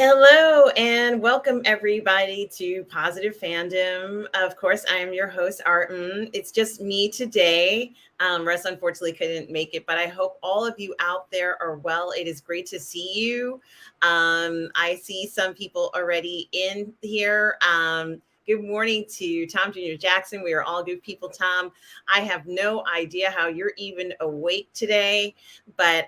Hello and welcome everybody to Positive Fandom. Of course, I am your host, Arden. It's just me today. Russ unfortunately couldn't make it, but I hope all of you out there are well. It is great to see you. I see some people already in here. Good morning to Tom Jr. Jackson. We are all good people, Tom. I have no idea how you're even awake today. But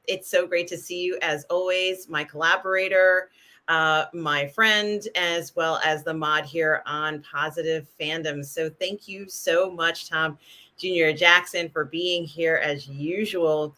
it's so great to see you as always, my collaborator, my friend, as well as the mod here on Positive Fandom. So thank you so much, Tom Jr. Jackson, for being here as usual.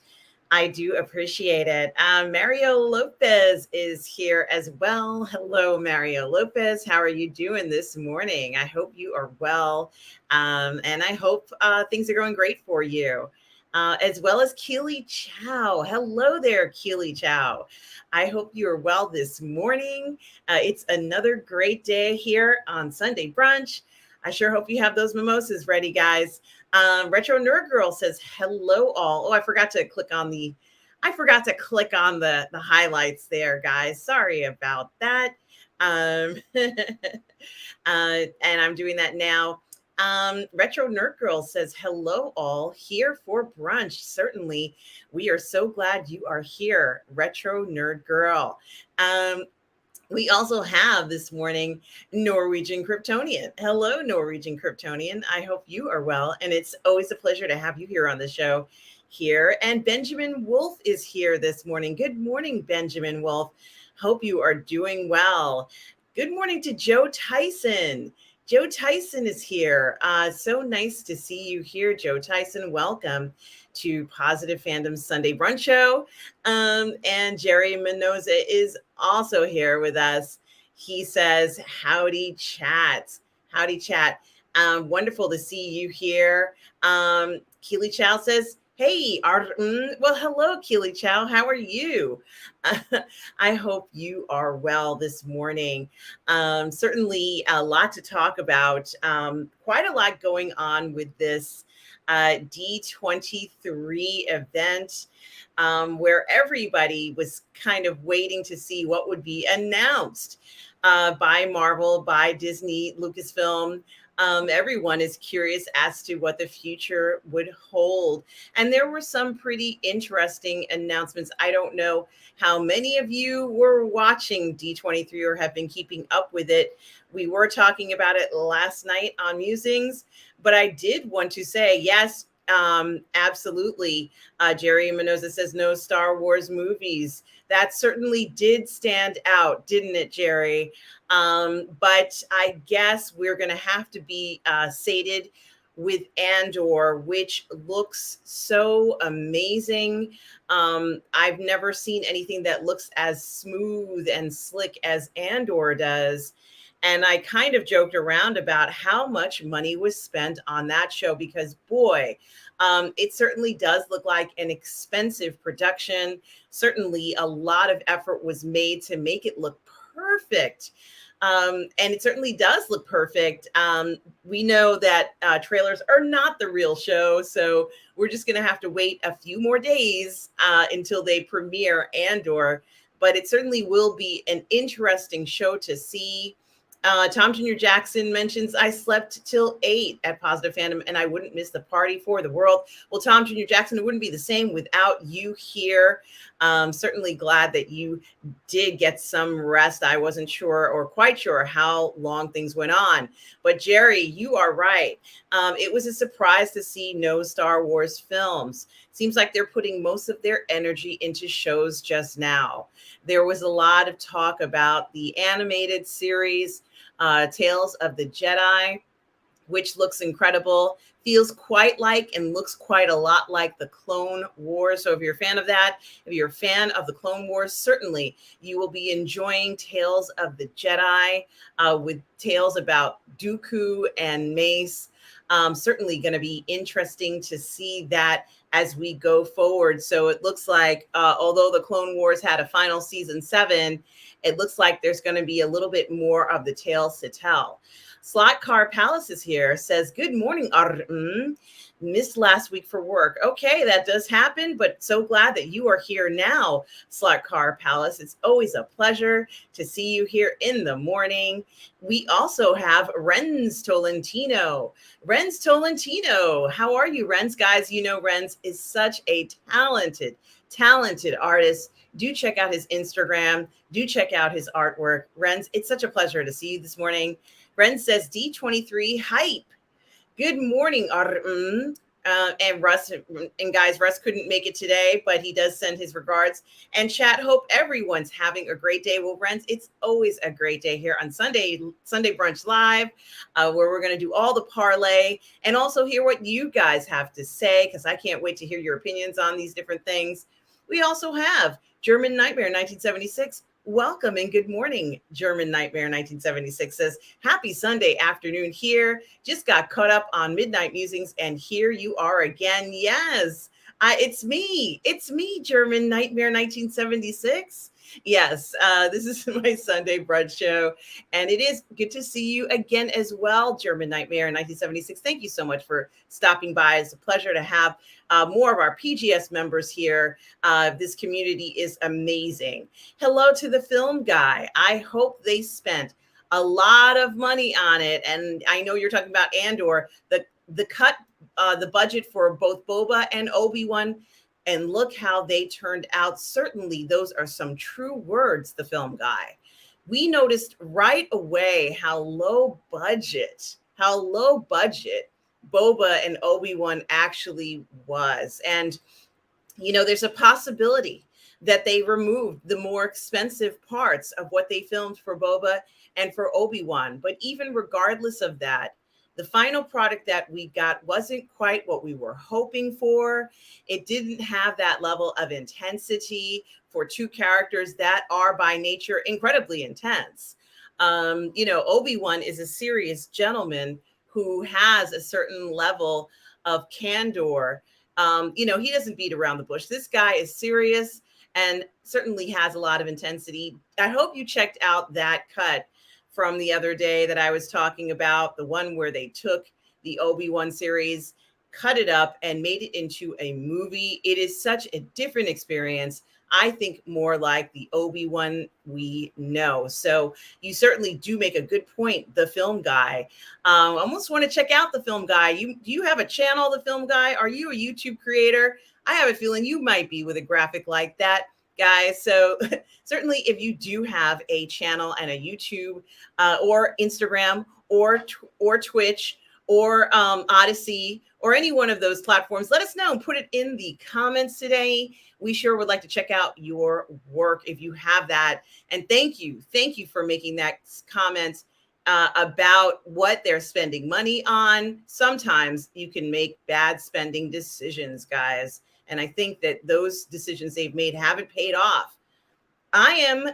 I do appreciate it. Mario Lopez is here as well. Hello, Mario Lopez. How are you doing this morning? I hope you are well. And I hope things are going great for you. As well as Keely Chow. Hello there, Keely Chow. I hope you are well this morning. It's another great day here on Sunday Brunch. I sure hope you have those mimosas ready, guys. Retro Nerd Girl says hello all. Oh, I forgot to click on the highlights there, guys. Sorry about that. And I'm doing that now. Retro Nerd Girl says hello all, here for brunch. Certainly, we are so glad you are here, Retro Nerd Girl. We also have this morning Norwegian Kryptonian. Hello, Norwegian Kryptonian. I hope you are well, and it's always a pleasure to have you here on the show here. And Benjamin Wolf is here this morning. Good morning, Benjamin Wolf. Hope you are doing well. Good morning to Joe Tyson. Joe Tyson is here. So nice to see you here, Joe Tyson. Welcome to Positive Fandom Sunday Brunch Show. And Jerry Mendoza is also here with us. He says, howdy chat. Howdy chat. Wonderful to see you here. Keely Chow says, hey, Arden. Well, hello, Keely Chow. How are you? I hope you are well this morning. Certainly a lot to talk about. Quite a lot going on with this D23 event, where everybody was kind of waiting to see what would be announced by Marvel, by Disney, Lucasfilm. Everyone is curious as to what the future would hold. And there were some pretty interesting announcements. I don't know how many of you were watching D23 or have been keeping up with it. We were talking about it last night on Musings, but I did want to say, yes, absolutely. Jerry Mendoza says no Star Wars movies. That certainly did stand out, didn't it, Jerry? But I guess we're going to have to be sated with Andor, which looks so amazing. I've never seen anything that looks as smooth and slick as Andor does. And I kind of joked around about how much money was spent on that show because, boy, it certainly does look like an expensive production. Certainly a lot of effort was made to make it look perfect. And it certainly does look perfect. We know that trailers are not the real show, so we're just going to have to wait a few more days until they premiere Andor. But it certainly will be an interesting show to see. Tom Jr. Jackson mentions, I slept till 8 at Positive Fandom and I wouldn't miss the party for the world. Well, Tom Jr. Jackson, it wouldn't be the same without you here. Certainly glad that you did get some rest. I wasn't sure or quite sure how long things went on. But Jerry, you are right. It was a surprise to see no Star Wars films. Seems like they're putting most of their energy into shows just now. There was a lot of talk about the animated series, Tales of the Jedi, which looks incredible, feels quite like and looks quite a lot like the Clone Wars. So if you're a fan of that, if you're a fan of the Clone Wars, certainly you will be enjoying Tales of the Jedi with tales about Dooku and Mace. Certainly going to be interesting to see that as we go forward. So it looks like, although the Clone Wars had a final season 7, it looks like there's going to be a little bit more of the tales to tell. Slot Car Palace is here, says, good morning, missed last week for work. Okay, that does happen, but so glad that you are here now, Slot Car Palace. It's always a pleasure to see you here in the morning. We also have Renz Tolentino. Renz Tolentino, how are you, Renz? Guys, you know Renz is such a talented artist. Do check out his Instagram. Do check out his artwork. Renz, it's such a pleasure to see you this morning. Renz says, D23 hype. Good morning, and Russ, and guys, Russ couldn't make it today, but he does send his regards. And chat, hope everyone's having a great day. Well, Renz, it's always a great day here on Sunday Brunch Live, where we're going to do all the parlay and also hear what you guys have to say, because I can't wait to hear your opinions on these different things. We also have German Nightmare 1976. Welcome and good morning, German Nightmare 1976 says, happy Sunday afternoon here. Just got caught up on Midnight Musings and here you are again. Yes, it's me, German Nightmare 1976. Yes, this is my Sunday brunch show, and it is good to see you again as well, German Nightmare 1976. Thank you so much for stopping by. It's a pleasure to have more of our PGS members here. This community is amazing. Hello to the film guy. I hope they spent a lot of money on it, and I know you're talking about Andor. The cut, the budget for both Boba and Obi-Wan. And look how they turned out. Certainly, those are some true words, the film guy. We noticed right away how low budget Boba and Obi-Wan actually was. And, you know, there's a possibility that they removed the more expensive parts of what they filmed for Boba and for Obi-Wan. But even regardless of that, the final product that we got wasn't quite what we were hoping for. It didn't have that level of intensity for two characters that are by nature incredibly intense. You know, Obi-Wan is a serious gentleman who has a certain level of candor. You know, he doesn't beat around the bush. This guy is serious and certainly has a lot of intensity. I hope you checked out that cut from the other day that I was talking about, the one where they took the Obi-Wan series, cut it up and made it into a movie. It is such a different experience. I think more like the Obi-Wan we know. So you certainly do make a good point, the film guy. I almost want to check out the film guy. Do you have a channel, the film guy? Are you a YouTube creator? I have a feeling you might be with a graphic like that, guys. So certainly if you do have a channel and a YouTube or Instagram or Twitch or Odysee or any one of those platforms, let us know and put it in the comments today. We sure would like to check out your work if you have that. And thank you for making that comment about what they're spending money on. Sometimes you can make bad spending decisions, guys. And I think that those decisions they've made haven't paid off. I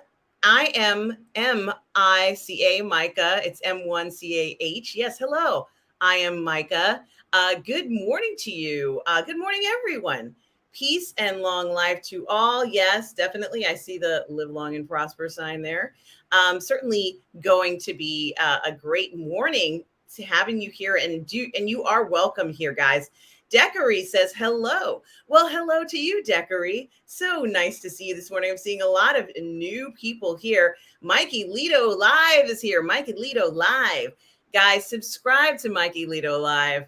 am M-I-C-A, Micah. It's M1CAH. Yes, hello. I am Micah. Good morning to you. Good morning, everyone. Peace and long life to all. Yes, definitely. I see the live long and prosper sign there. Certainly going to be a great morning to having you here, and you are welcome here, guys. Decory says hello. Well, hello to you, Decory. So nice to see you this morning. I'm seeing a lot of new people here. Mikey Lito Live is here. Mikey Lito Live. Guys, subscribe to Mikey Lito Live.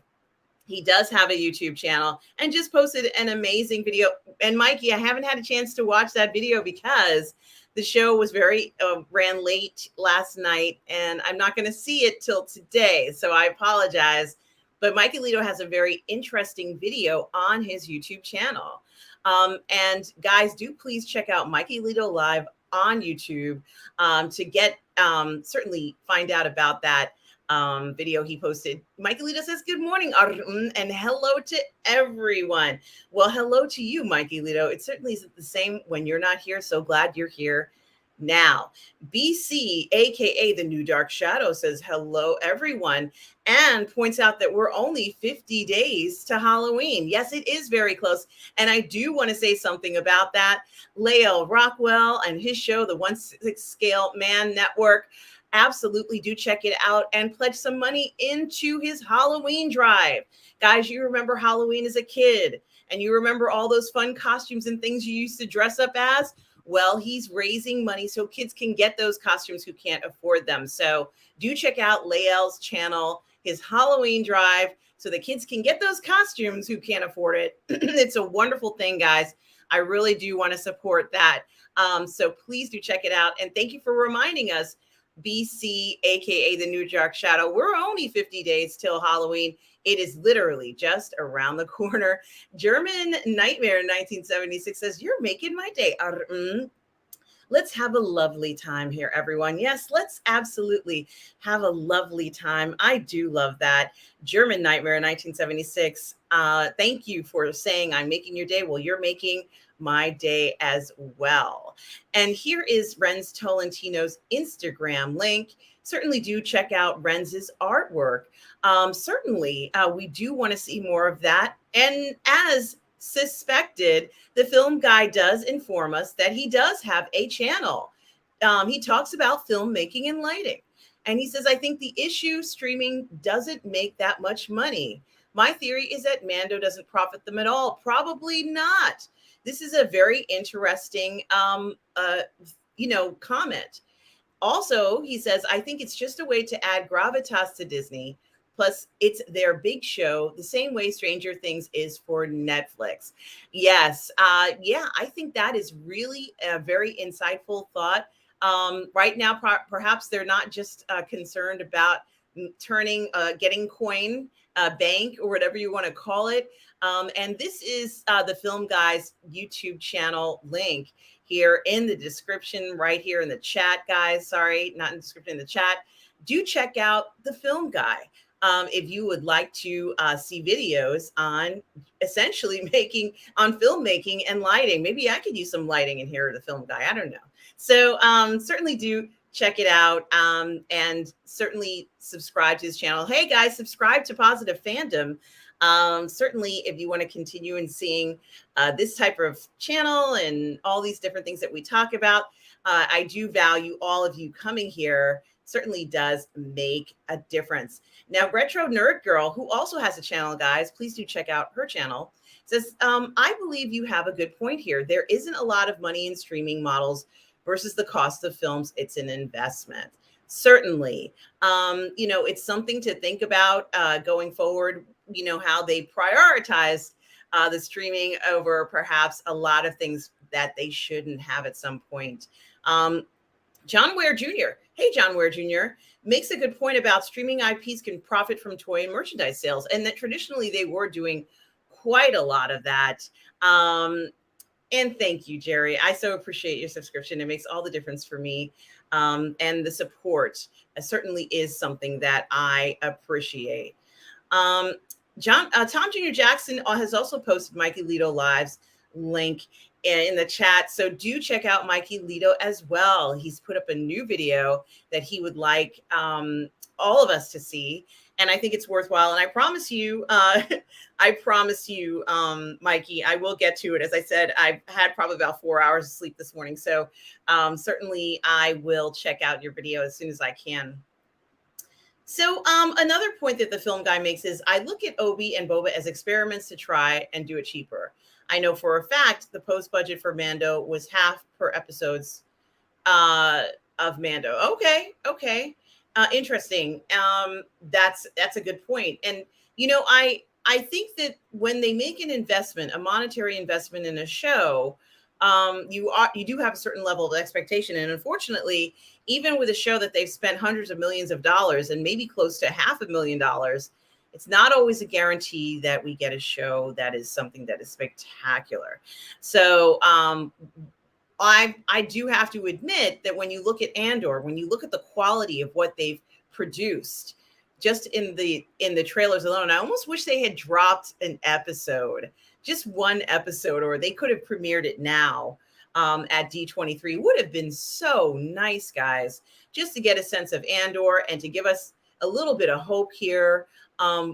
He does have a YouTube channel and just posted an amazing video. And Mikey, I haven't had a chance to watch that video because the show was ran late last night, and I'm not going to see it till today. So I apologize. But Mikey Lito has a very interesting video on his YouTube channel. And guys, do please check out Mikey Lito Live on YouTube to get certainly find out about that video he posted. Mikey Lito says, good morning, and hello to everyone. Well, hello to you, Mikey Lito. It certainly isn't the same when you're not here. So glad you're here now. BC, aka the New Dark Shadow, says hello, everyone, and points out that we're only 50 days to Halloween. Yes, it is very close. And I do want to say something about that. Lael Rockwell and his show, the 1/6 Scale Man Network, absolutely do check it out and pledge some money into his Halloween drive. Guys, you remember Halloween as a kid, and you remember all those fun costumes and things you used to dress up as? Well, he's raising money so kids can get those costumes who can't afford them. So do check out Lael's channel, his Halloween drive, so the kids can get those costumes who can't afford it. It's a wonderful thing, guys. I really do want to support that. So please do check it out. And thank you for reminding us, BC, aka the New Dark Shadow. We're only 50 days till Halloween. It is literally just around the corner. German Nightmare 1976 says, "You're making my day." Let's have a lovely time here, everyone. Yes, let's absolutely have a lovely time. I do love that. German Nightmare 1976. Thank you for saying I'm making your day. Well, you're making my day as well. And here is Renz Tolentino's Instagram link. Certainly do check out Renz's artwork. Certainly, we do want to see more of that. And as suspected, the film guy does inform us that he does have a channel. He talks about filmmaking and lighting. And he says, I think the issue streaming doesn't make that much money. My theory is that Mando doesn't profit them at all. Probably not. This is a very interesting, comment. Also, he says, I think it's just a way to add gravitas to Disney. Plus, it's their big show, the same way Stranger Things is for Netflix. Yes. I think that is really a very insightful thought. Right now, perhaps they're not just concerned about getting coin, bank, or whatever you want to call it. And this is the Film Guy's YouTube channel link here in the description, right here in the chat, guys. Sorry, not in the description, in the chat. Do check out the Film Guy. If you would like to see videos on essentially filmmaking and lighting. Maybe I could use some lighting in here, the Film Guy. I don't know. So certainly do check it out, and certainly subscribe to his channel. Hey, guys, subscribe to Positive Fandom. Certainly, if you want to continue in seeing this type of channel and all these different things that we talk about, I do value all of you coming here. Certainly does make a difference. Now, Retro Nerd Girl, who also has a channel, guys, please do check out her channel, says, I believe you have a good point here. There isn't a lot of money in streaming models versus the cost of films. It's an investment. Certainly. It's something to think about going forward, how they prioritize the streaming over perhaps a lot of things that they shouldn't have at some point. John Ware Jr. Hey, John Ware Jr. makes a good point about streaming IPs can profit from toy and merchandise sales, and that traditionally they were doing quite a lot of that. And thank you, Jerry. I so appreciate your subscription. It makes all the difference for me. And the support certainly is something that I appreciate. Tom Jr. Jackson has also posted Mikey Lito Live's link in the chat. So do check out Mikey Lito as well. He's put up a new video that he would like all of us to see. And I think it's worthwhile. And I promise you, Mikey, I will get to it. As I said, I've had probably about 4 hours of sleep this morning. So certainly I will check out your video as soon as I can. So another point that the Film Guy makes is I look at Obi and Boba as experiments to try and do it cheaper. I know for a fact the post budget for Mando was half per episodes of Mando. Okay. Interesting. That's a good point. And I think that when they make an investment, a monetary investment in a show, you do have a certain level of expectation. And unfortunately, even with a show that they've spent hundreds of millions of dollars and maybe close to $500,000, it's not always a guarantee that we get a show that is something that is spectacular. So I do have to admit that when you look at Andor, when you look at the quality of what they've produced, just in the trailers alone, I almost wish they had dropped an episode, just one episode, or they could have premiered it now. at D23 would have been so nice, guys, just to get a sense of Andor and to give us a little bit of hope here.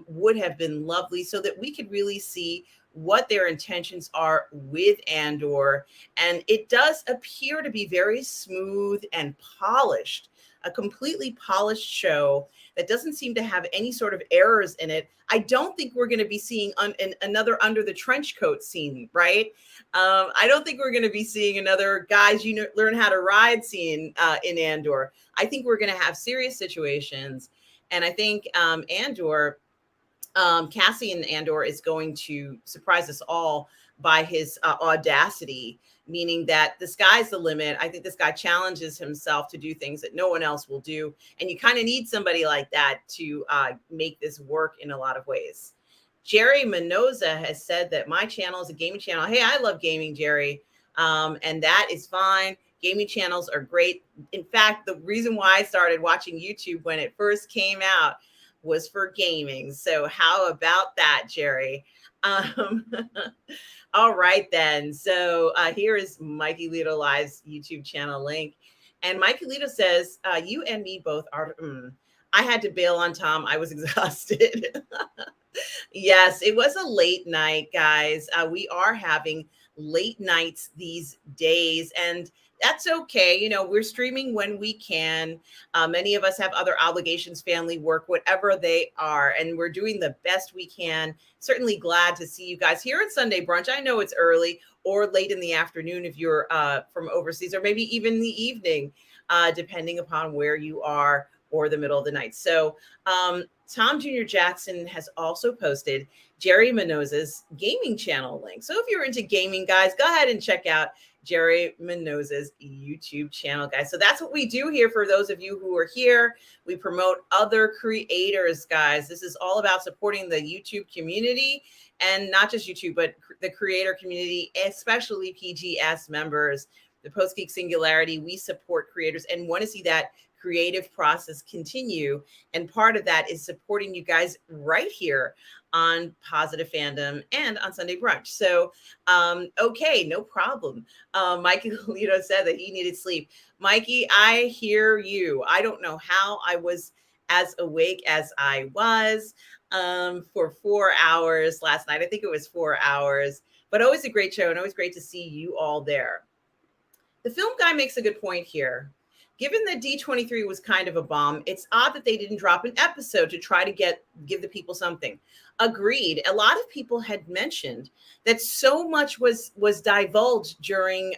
Would have been lovely so that we could really see what their intentions are with Andor. And it does appear to be very smooth and polished, a completely polished show that doesn't seem to have any sort of errors in it. I don't think we're going to be seeing another under the trench coat scene, right? I don't think we're going to be seeing another guys, learn how to ride scene in Andor. I think we're going to have serious situations. And I think Andor, Cassian Andor is going to surprise us all by his audacity, meaning that the sky's the limit. I think this guy challenges himself to do things that no one else will do. And you kind of need somebody like that to make this work in a lot of ways. Jerry Mendoza has said that my channel is a gaming channel. Hey, I love gaming, Jerry. And that is fine. Gaming channels are great. In fact, the reason why I started watching YouTube when it first came out was for gaming. So how about that, Jerry? All right, then. So here is Mikey Lito Live's YouTube channel link. And Mikey Lito says, you and me both are, I had to bail on Tom. I was exhausted. Yes, it was a late night, guys. We are having late nights these days, and that's okay. We're streaming when we can. Many of us have other obligations, family, work, whatever they are, and we're doing the best we can. Certainly glad to see you guys here at Sunday Brunch. I know it's early or late in the afternoon if you're from overseas, or maybe even the evening, depending upon where you are, or the middle of the night. So Tom Jr. Jackson has also posted Jerry Mendoza's gaming channel link. So if you're into gaming, guys, go ahead and check out Jerry Mendoza's YouTube channel, guys. So that's what we do here. For those of you who are here, we promote other creators, guys. This is all about supporting the YouTube community, and not just YouTube, but the creator community, especially PGS members. The Post Geek Singularity, we support creators and want to see that creative process continue. And part of that is supporting you guys right here on Positive Fandom and on Sunday Brunch. So, okay, no problem. Mikey Lito said that he needed sleep. Mikey, I hear you. I don't know how I was as awake as I was for 4 hours last night. I think it was 4 hours, but always a great show and always great to see you all there. The film guy makes a good point here. Given that D23 was kind of a bomb, it's odd that they didn't drop an episode to try to give the people something. Agreed. A lot of people had mentioned that so much was divulged during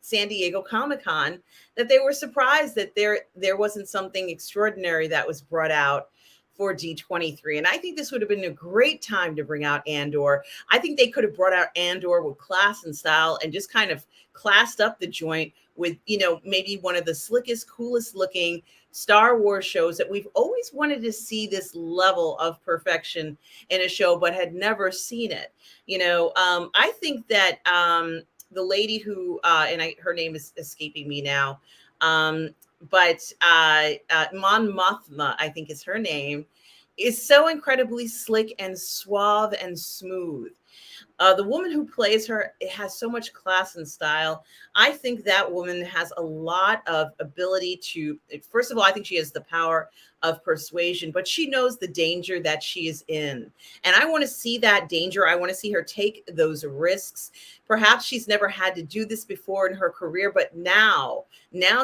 San Diego Comic-Con that they were surprised that there wasn't something extraordinary that was brought out for D23. And I think this would have been a great time to bring out Andor. I think they could have brought out Andor with class and style and just kind of classed up the joint with, maybe one of the slickest, coolest looking Star Wars shows that we've always wanted to see this level of perfection in a show, but had never seen it. I think that the lady who, her name is escaping me now, but Mon Mothma, I think is her name, is so incredibly slick and suave and smooth. The woman who plays her has so much class and style. I think that woman has a lot of ability to, first of all, I think she has the power of persuasion, but she knows the danger that she is in. And I want to see that danger. I want to see her take those risks. Perhaps she's never had to do this before in her career, but now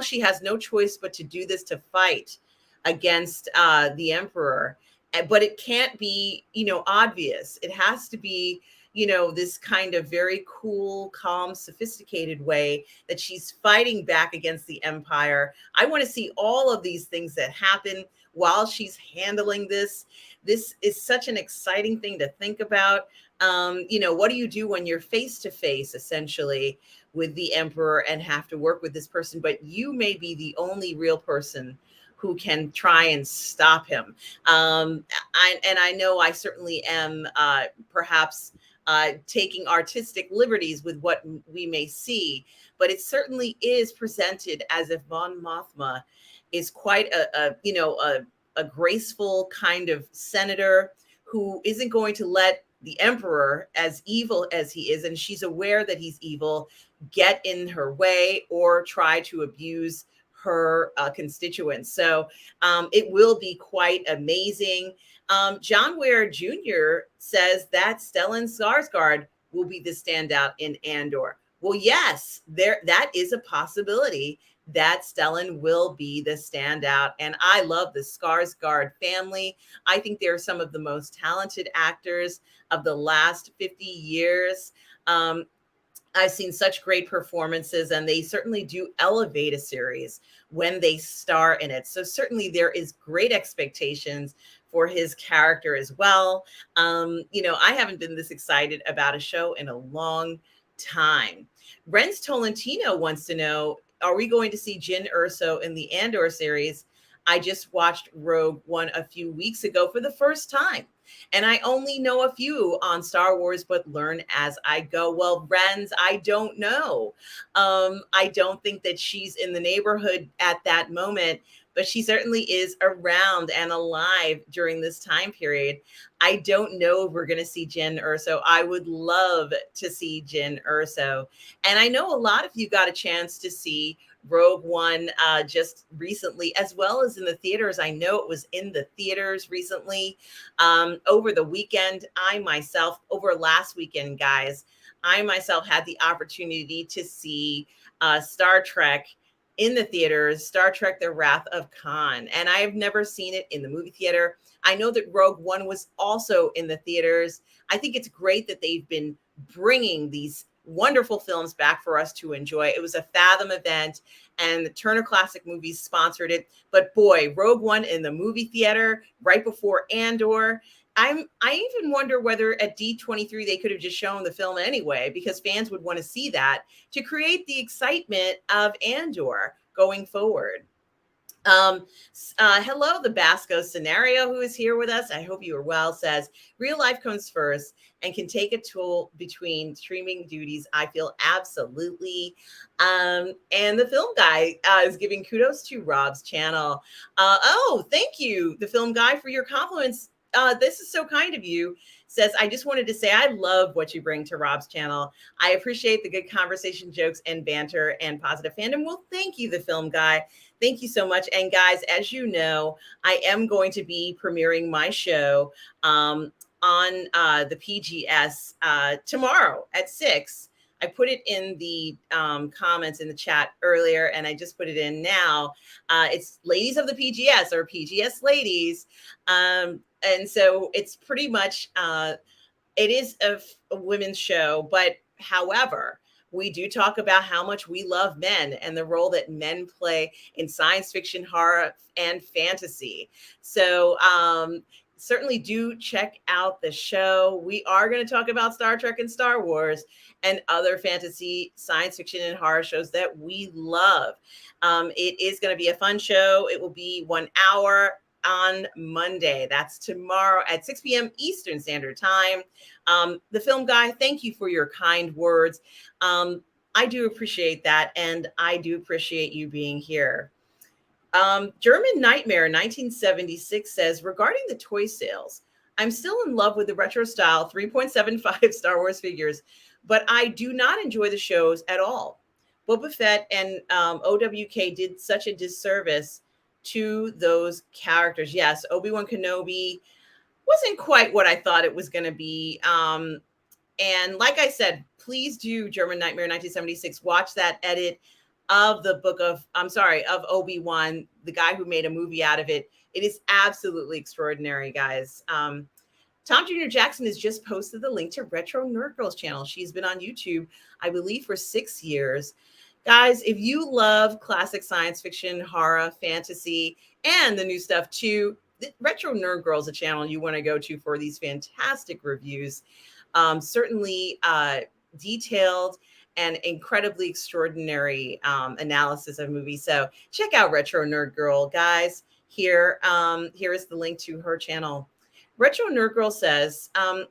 she has no choice but to do this, to fight against the Emperor. But it can't be, obvious. It has to be, this kind of very cool, calm, sophisticated way that she's fighting back against the Empire. I want to see all of these things that happen while she's handling this. This is such an exciting thing to think about. What do you do when you're face to face, essentially, with the Emperor and have to work with this person, but you may be the only real person who can try and stop him. I know I certainly am perhaps taking artistic liberties with what we may see, but it certainly is presented as if Mon Mothma is quite a graceful kind of senator who isn't going to let the emperor, as evil as he is, and she's aware that he's evil, get in her way or try to abuse her constituents. So it will be quite amazing. John Ware Jr. says that Stellan Skarsgård will be the standout in Andor. Well, yes, that is a possibility that Stellan will be the standout. And I love the Skarsgård family. I think they're some of the most talented actors of the last 50 years. I've seen such great performances, and they certainly do elevate a series when they star in it. So certainly there is great expectations for his character as well. I haven't been this excited about a show in a long time. Renz Tolentino wants to know, are we going to see Jyn Erso in the Andor series? I just watched Rogue One a few weeks ago for the first time, and I only know a few on Star Wars, but learn as I go. Well, Renz, I don't know. I don't think that she's in the neighborhood at that moment, but she certainly is around and alive during this time period. I don't know if we're going to see Jyn Erso. I would love to see Jyn Erso. And I know a lot of you got a chance to see Rogue One just recently, as well as in the theaters. I know it was in the theaters recently. Over the weekend, over last weekend, guys, I myself had the opportunity to see Star Trek in the theaters, Star Trek: The Wrath of Khan. And I have never seen it in the movie theater. I know that Rogue One was also in the theaters. I think it's great that they've been bringing these wonderful films back for us to enjoy. It was a Fathom event, and the Turner Classic Movies sponsored it. But boy, Rogue One in the movie theater right before Andor. I even wonder whether at D23 they could have just shown the film anyway, because fans would want to see that to create the excitement of Andor going forward. Hello, the Basco Scenario, who is here with us. I hope you are well, says real life comes first and can take a toll between streaming duties. I feel absolutely. And the film guy is giving kudos to Rob's channel. Thank you, the film guy, for your compliments. This is so kind of you. Says, I just wanted to say I love what you bring to Rob's channel. I appreciate the good conversation, jokes, and banter and positive fandom. Well, thank you, the film guy. Thank you so much. And guys, as you know, I am going to be premiering my show on the PGS tomorrow at 6. I put it in the comments in the chat earlier, and I just put it in now. It's Ladies of the PGS, or PGS Ladies. And so it's pretty much, it is a women's show, but however, we do talk about how much we love men and the role that men play in science fiction, horror, and fantasy. So certainly do check out the show. We are going to talk about Star Trek and Star Wars and other fantasy, science fiction, and horror shows that we love. It is going to be a fun show. It will be 1 hour on Monday. That's tomorrow at 6 p.m. Eastern Standard Time. The film guy, thank you for your kind words. I do appreciate that, and I do appreciate you being here. German Nightmare 1976 says, regarding the toy sales, I'm still in love with the retro style 3.75 Star Wars figures, but I do not enjoy the shows at all. Boba Fett and OWK did such a disservice to those characters. Yes, Obi-Wan Kenobi wasn't quite what I thought it was going to be. And like I said, please do, German Nightmare 1976, watch that edit of the book of Obi-Wan, the guy who made a movie out of it. It is absolutely extraordinary, guys. Tom Jr. Jackson has just posted the link to Retro Nerd Girl's channel. She's been on YouTube, I believe, for 6 years. Guys, if you love classic science fiction, horror, fantasy, and the new stuff too, Retro Nerd Girl is a channel you want to go to for these fantastic reviews. Certainly detailed and incredibly extraordinary analysis of movies. So check out Retro Nerd Girl, guys. Here is the link to her channel. Retro Nerd Girl says, Andor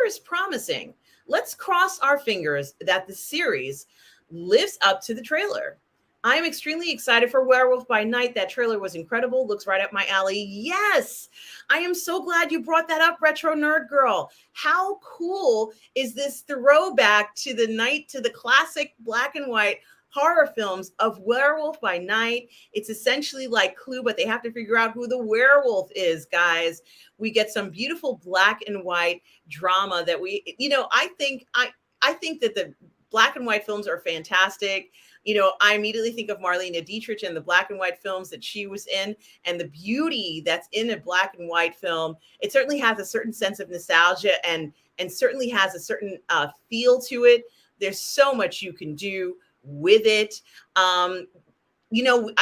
is promising. Let's cross our fingers that the series lives up to the trailer. I'm extremely excited for Werewolf by Night. That trailer was incredible. Looks right up my alley. Yes, I am so glad you brought that up, Retro Nerd Girl. How cool is this throwback to the classic black and white horror films of Werewolf by Night? It's essentially like Clue, but they have to figure out who the werewolf is, guys. We get some beautiful black and white drama that I think that the black and white films are fantastic. I immediately think of Marlene Dietrich and the black and white films that she was in, and the beauty that's in a black and white film. It certainly has a certain sense of nostalgia and certainly has a certain feel to it. There's so much you can do with it. I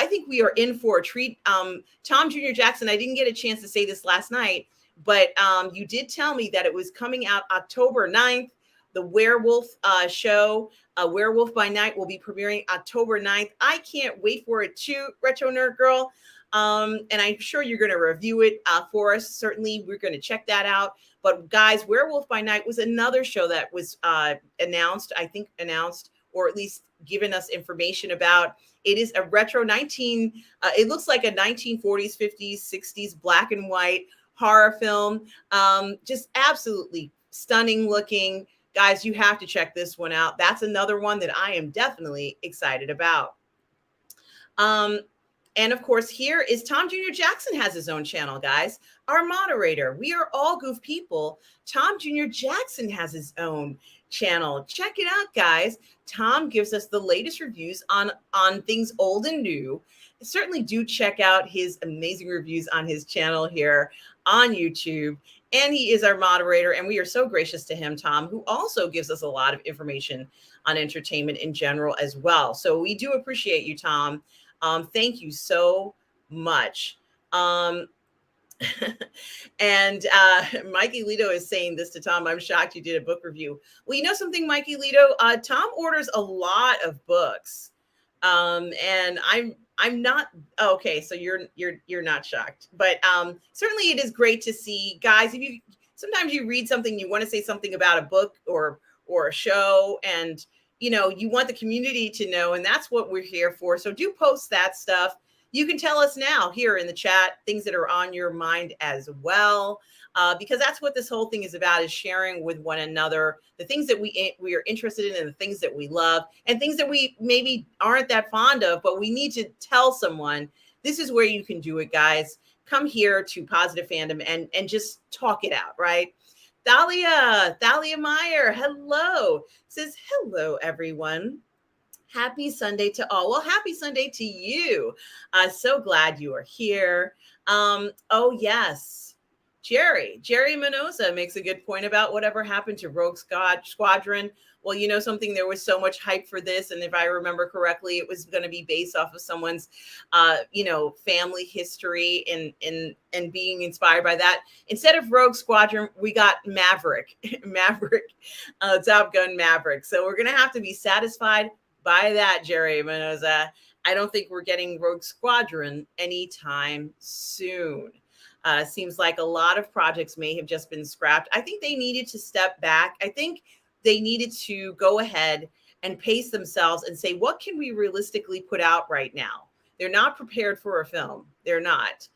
think we are in for a treat. Tom Jr. Jackson, I didn't get a chance to say this last night, but you did tell me that it was coming out October 9th. The Werewolf show, Werewolf by Night, will be premiering October 9th. I can't wait for it too, Retro Nerd Girl. And I'm sure you're going to review it for us. Certainly, we're going to check that out. But guys, Werewolf by Night was another show that was announced, or at least given us information about. It is a retro it looks like a 1940s, 50s, 60s black and white horror film. Just absolutely stunning looking. Guys, you have to check this one out. That's another one that I am definitely excited about. And of course, here is Tom Jr. Jackson has his own channel, guys. Our moderator. We are all goof people. Tom Jr. Jackson has his own channel. Check it out, guys. Tom gives us the latest reviews on things old and new. Certainly do check out his amazing reviews on his channel here on YouTube. And he is our moderator, and we are so gracious to him, Tom, who also gives us a lot of information on entertainment in general as well. So we do appreciate you, Tom. Thank you so much. And Mikey Lito is saying this to Tom. I'm shocked you did a book review. Well, you know something, Mikey Lito? Tom orders a lot of books, and I'm not okay. So you're not shocked, but certainly it is great to see, guys. If sometimes you read something, you want to say something about a book or a show, and you want the community to know, and that's what we're here for. So do post that stuff. You can tell us now here in the chat things that are on your mind as well, because that's what this whole thing is about, is sharing with one another the things that we are interested in, and the things that we love, and things that we maybe aren't that fond of, but we need to tell someone. This is where you can do it, guys. Come here to Positive Fandom and just talk it out, right? Thalia Meyer, hello, says, hello, everyone. Happy Sunday to all. Well, happy Sunday to you. So glad you are here. Oh, yes. Jerry Menosa makes a good point about whatever happened to Rogue Squadron. Well, you know something, there was so much hype for this. And if I remember correctly, it was going to be based off of someone's, family history and being inspired by that. Instead of Rogue Squadron, we got Maverick, Top Gun Maverick. So we're going to have to be satisfied by that, Jerry Menosa. I don't think we're getting Rogue Squadron anytime soon. Seems like a lot of projects may have just been scrapped. I think they needed to step back. I think they needed to go ahead and pace themselves and say, what can we realistically put out right now? They're not prepared for a film. They're not.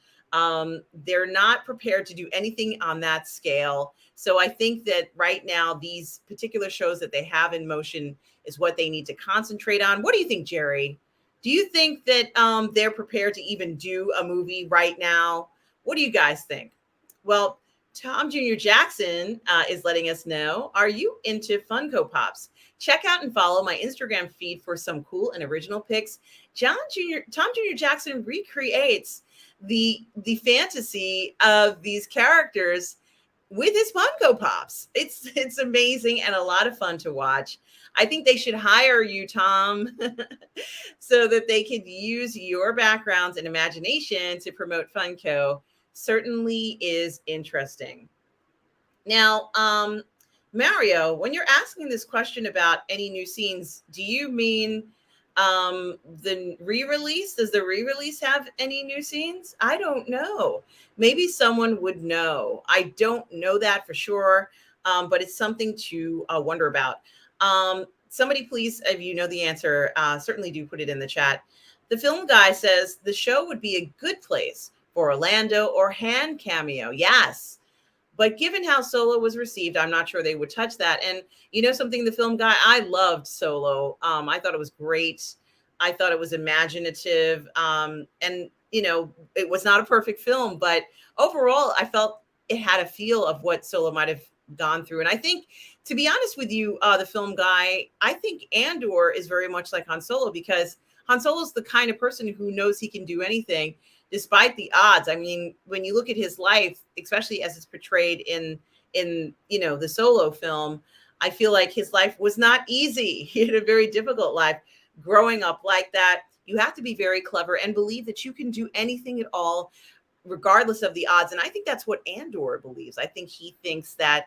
They're not prepared to do anything on that scale. So I think that right now, these particular shows that they have in motion is what they need to concentrate on. What do you think, Jerry? Do you think that they're prepared to even do a movie right now? What do you guys think? Well, Tom Jr. Jackson is letting us know, are you into Funko Pops? Check out and follow my Instagram feed for some cool and original pics. Tom Jr. Jackson recreates the fantasy of these characters with his Funko Pops. It's amazing and a lot of fun to watch. I think they should hire you, Tom, so that they could use your backgrounds and imagination to promote Funko. Certainly is interesting. Now, Mario, when you're asking this question about any new scenes, do you mean the re-release? Does the re-release have any new scenes? I don't know. Maybe someone would know. I don't know that for sure, but it's something to wonder about. somebody please, if you know the answer, certainly do put it in the chat. The film guy says the show would be a good place for Orlando or Han cameo. Yes. But given how Solo was received, I'm not sure they would touch that. And you know something, the film guy, I loved Solo. I thought it was great. I thought it was imaginative. And, you know, it was not a perfect film, but overall, I felt it had a feel of what Solo might have gone through. And I think, to be honest with you, the film guy, I think Andor is very much like Han Solo, because Han Solo's the kind of person who knows he can do anything despite the odds. I mean, when you look at his life, especially as it's portrayed in you know, the Solo film, I feel like his life was not easy. He had a very difficult life growing up like that. You have to be very clever and believe that you can do anything at all, regardless of the odds. And I think that's what Andor believes. I think he thinks that,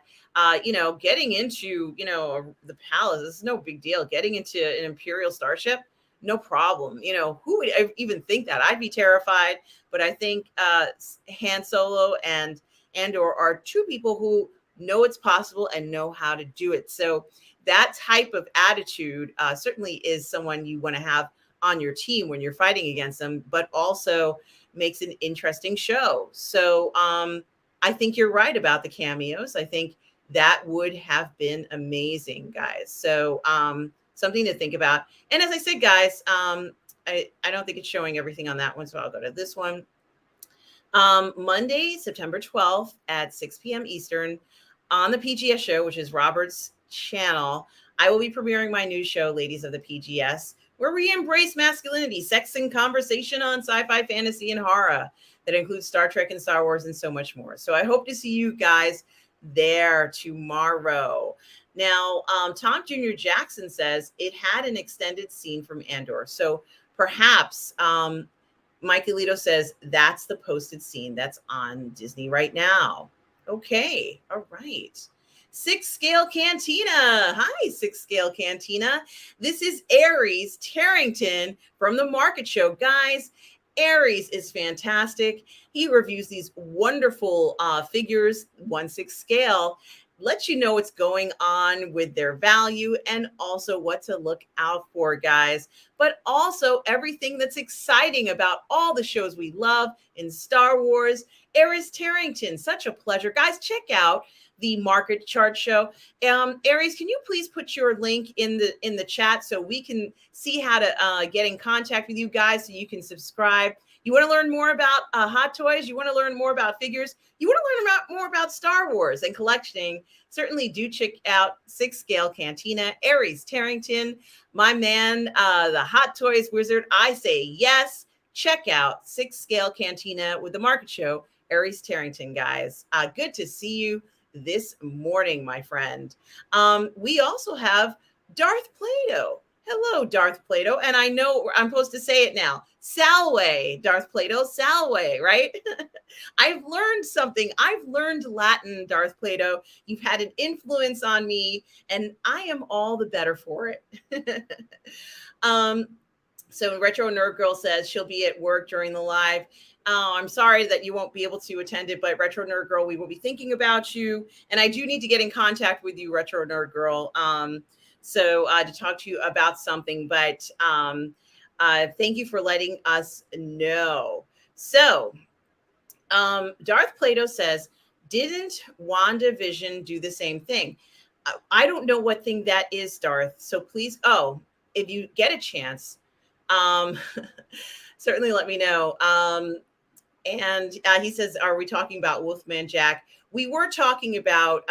you know, getting into, you know, the palace is no big deal. Getting into an Imperial starship, no problem. You know, who would even think that? I'd be terrified. But I think Han Solo and Andor are two people who know it's possible and know how to do it. So that type of attitude certainly is someone you want to have on your team when you're fighting against them, but also makes an interesting show. So I think you're right about the cameos. I think that would have been amazing, guys. So something to think about. And as I said, guys, I don't think it's showing everything on that one, so I'll go to this one. Monday, September 12th at 6 p.m. Eastern on the PGS show, which is Robert's channel, I will be premiering my new show, Ladies of the PGS, where we embrace masculinity, sex, and conversation on sci-fi, fantasy, and horror that includes Star Trek and Star Wars and so much more. So I hope to see you guys there tomorrow. Now, Tom Jr. Jackson says it had an extended scene from Andor. So perhaps Mike Alito says that's the posted scene that's on Disney right now. Okay. All right. Six Scale Cantina. Hi, Six Scale Cantina. This is Aries Tarrington from the Market Show. Guys, Aries is fantastic. He reviews these wonderful figures, 1/6 scale, lets you know what's going on with their value and also what to look out for, guys. But also everything that's exciting about all the shows we love in Star Wars. Aries Tarrington, such a pleasure. Guys, check out the Market Chart Show. Aries, can you please put your link in the chat so we can see how to get in contact with you guys, so you can subscribe? You want to learn more about hot toys? You want to learn more about figures? You want to learn more about Star Wars and collecting? Certainly do check out Six Scale Cantina. Aries Tarrington, my man, the hot toys wizard. I say yes. Check out Six Scale Cantina with the Market Show. Aries Tarrington, guys. Good to see you this morning, my friend. We also have Darth Plato. Hello, Darth Plato. And I know I'm supposed to say it now. Salve, Darth Plato, salve, right? I've learned something. I've learned Latin, Darth Plato. You've had an influence on me, and I am all the better for it. So Retro Nerd Girl says she'll be at work during the live. I'm sorry that you won't be able to attend it, but Retro Nerd Girl, we will be thinking about you. And I do need to get in contact with you, Retro Nerd Girl, to talk to you about something. But thank you for letting us know. So Darth Plato says, didn't WandaVision do the same thing? I don't know what thing that is, Darth. So please, if you get a chance, certainly let me know. And he says, are we talking about Wolfman Jack? We were talking about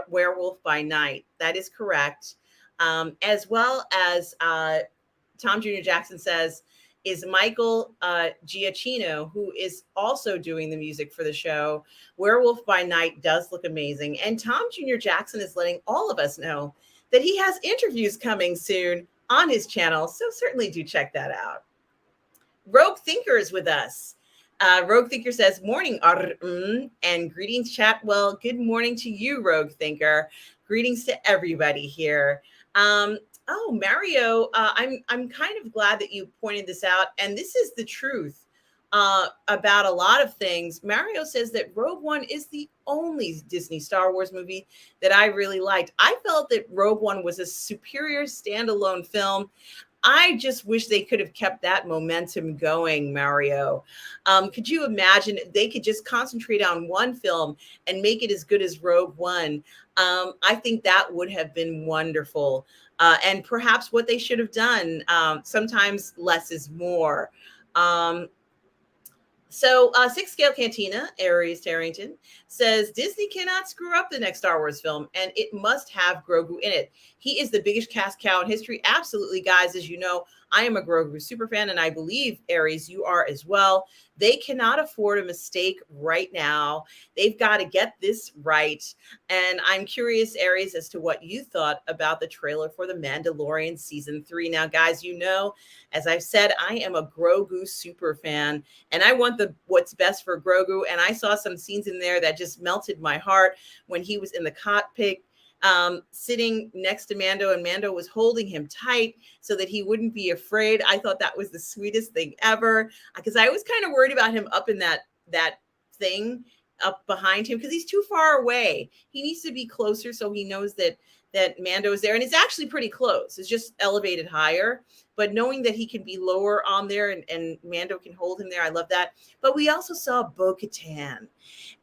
Werewolf by Night. That is correct. As well as Tom Jr. Jackson says, is Michael Giacchino, who is also doing the music for the show. Werewolf by Night does look amazing. And Tom Jr. Jackson is letting all of us know that he has interviews coming soon on his channel. So certainly do check that out. Rogue Thinker is with us. Rogue Thinker says, morning, and greetings, chat. Well, good morning to you, Rogue Thinker. Greetings to everybody here. Mario, I'm kind of glad that you pointed this out. And this is the truth about a lot of things. Mario says that Rogue One is the only Disney Star Wars movie that I really liked. I felt that Rogue One was a superior standalone film. I just wish they could have kept that momentum going, Mario. Could you imagine they could just concentrate on one film and make it as good as Rogue One? I think that would have been wonderful. And perhaps what they should have done, sometimes less is more. Um, Six Scale Cantina, Aries Tarrington, says Disney cannot screw up the next Star Wars film, and it must have Grogu in it. He is the biggest cash cow in history. Absolutely, guys. As you know, I am a Grogu super fan, and I believe, Aries, you are as well. They cannot afford a mistake right now. They've got to get this right. And I'm curious, Aries, as to what you thought about the trailer for The Mandalorian Season 3. Now, guys, you know, as I've said, I am a Grogu super fan, and I want what's best for Grogu. And I saw some scenes in there that just melted my heart when he was in the cockpit, sitting next to Mando, and Mando was holding him tight so that he wouldn't be afraid. I thought that was the sweetest thing ever, because I was kind of worried about him up in that thing up behind him, because he's too far away. He needs to be closer so he knows that Mando is there, and it's actually pretty close. It's just elevated higher, but knowing that he can be lower on there and Mando can hold him there, I love that. But we also saw Bo-Katan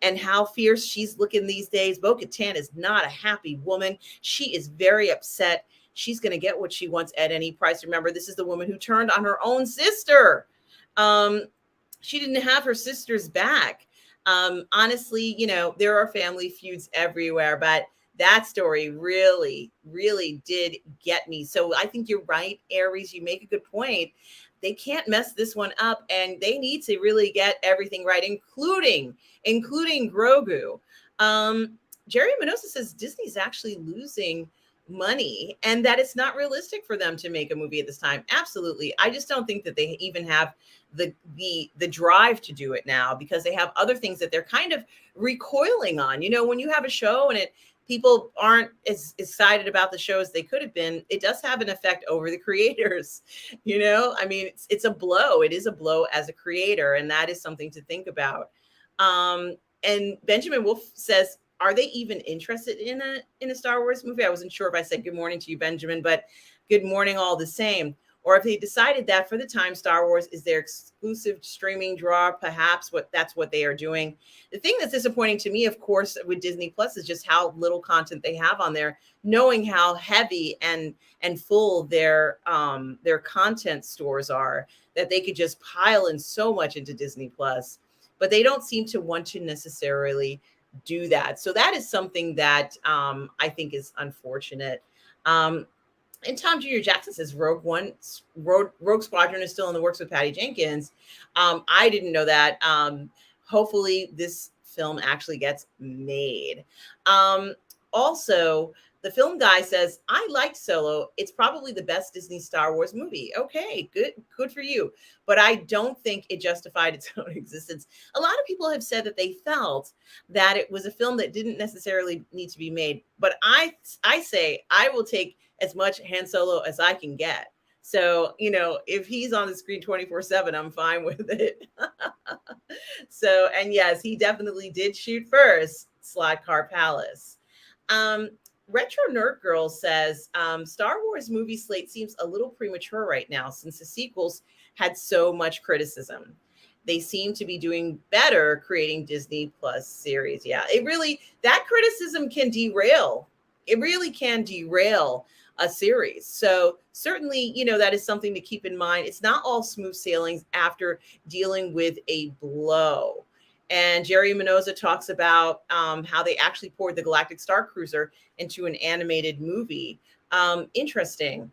and how fierce she's looking these days. Bo-Katan is not a happy woman. She is very upset. She's going to get what she wants at any price. Remember, this is the woman who turned on her own sister. She didn't have her sister's back. Honestly, you know, there are family feuds everywhere, but that story really, really did get me. So I think you're right, Aries. You make a good point. They can't mess this one up, and they need to really get everything right, including Grogu. Jerry Minosa says Disney's actually losing money and that it's not realistic for them to make a movie at this time. Absolutely. I just don't think that they even have the drive to do it now, because they have other things that they're kind of recoiling on. You know, when you have a show and people aren't as excited about the show as they could have been, it does have an effect over the creators. You know, I mean, it's a blow. It is a blow as a creator, and that is something to think about. And Benjamin Wolf says, are they even interested in a Star Wars movie? I wasn't sure if I said good morning to you, Benjamin, but good morning all the same. Or if they decided that for the time Star Wars is their exclusive streaming draw, perhaps that's what they are doing. The thing that's disappointing to me, of course, with Disney Plus is just how little content they have on there, knowing how heavy and full their content stores are, that they could just pile in so much into Disney Plus. But they don't seem to want to necessarily do that. So that is something that I think is unfortunate. And Tom Jr. Jackson says Rogue Squadron is still in the works with Patty Jenkins. I didn't know that. Hopefully this film actually gets made. Also, the film guy says, I liked Solo. It's probably the best Disney Star Wars movie. Okay, good for you. But I don't think it justified its own existence. A lot of people have said that they felt that it was a film that didn't necessarily need to be made. But I say I will take as much Han Solo as I can get. So, you know, if he's on the screen 24/7, I'm fine with it. So, and yes, he definitely did shoot first, Slot Car Palace. Retro Nerd Girl says, Star Wars movie slate seems a little premature right now since the sequels had so much criticism. They seem to be doing better creating Disney Plus series. Yeah, that criticism can derail. It really can derail a series. So certainly, you know, that is something to keep in mind. It's not all smooth sailings after dealing with a blow. And Jerry Minoza talks about how they actually poured the Galactic Star Cruiser into an animated movie. Interesting.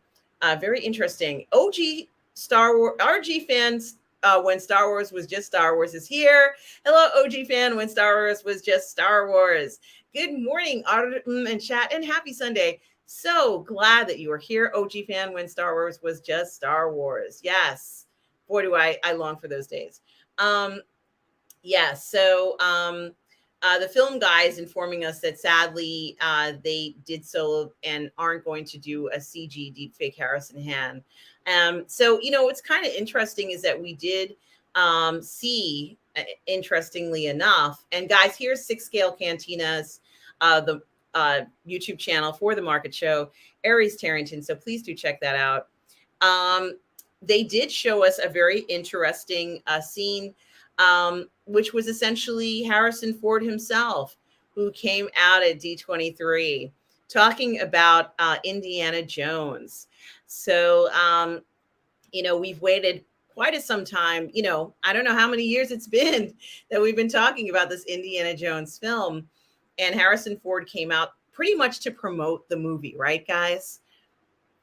Very interesting. OG Star Wars, RG fans, when Star Wars was just Star Wars is here. Hello, OG fan, when Star Wars was just Star Wars. Good morning, and chat, and happy Sunday. So glad that you are here, OG fan, when Star Wars was just Star Wars. Yes. Boy, do I long for those days. So the film guy is informing us that sadly they did Solo and aren't going to do a CG deepfake Harrison Han. So, you know, what's kind of interesting is that we did see, interestingly enough. And guys, here's Six Scale Cantina's the YouTube channel for the Market Show, Aries Tarrington. So please do check that out. They did show us a very interesting scene, which was essentially Harrison Ford himself, who came out at D23 talking about Indiana Jones. So, we've waited quite some time. I don't know how many years it's been that we've been talking about this Indiana Jones film. And Harrison Ford came out pretty much to promote the movie, right, guys?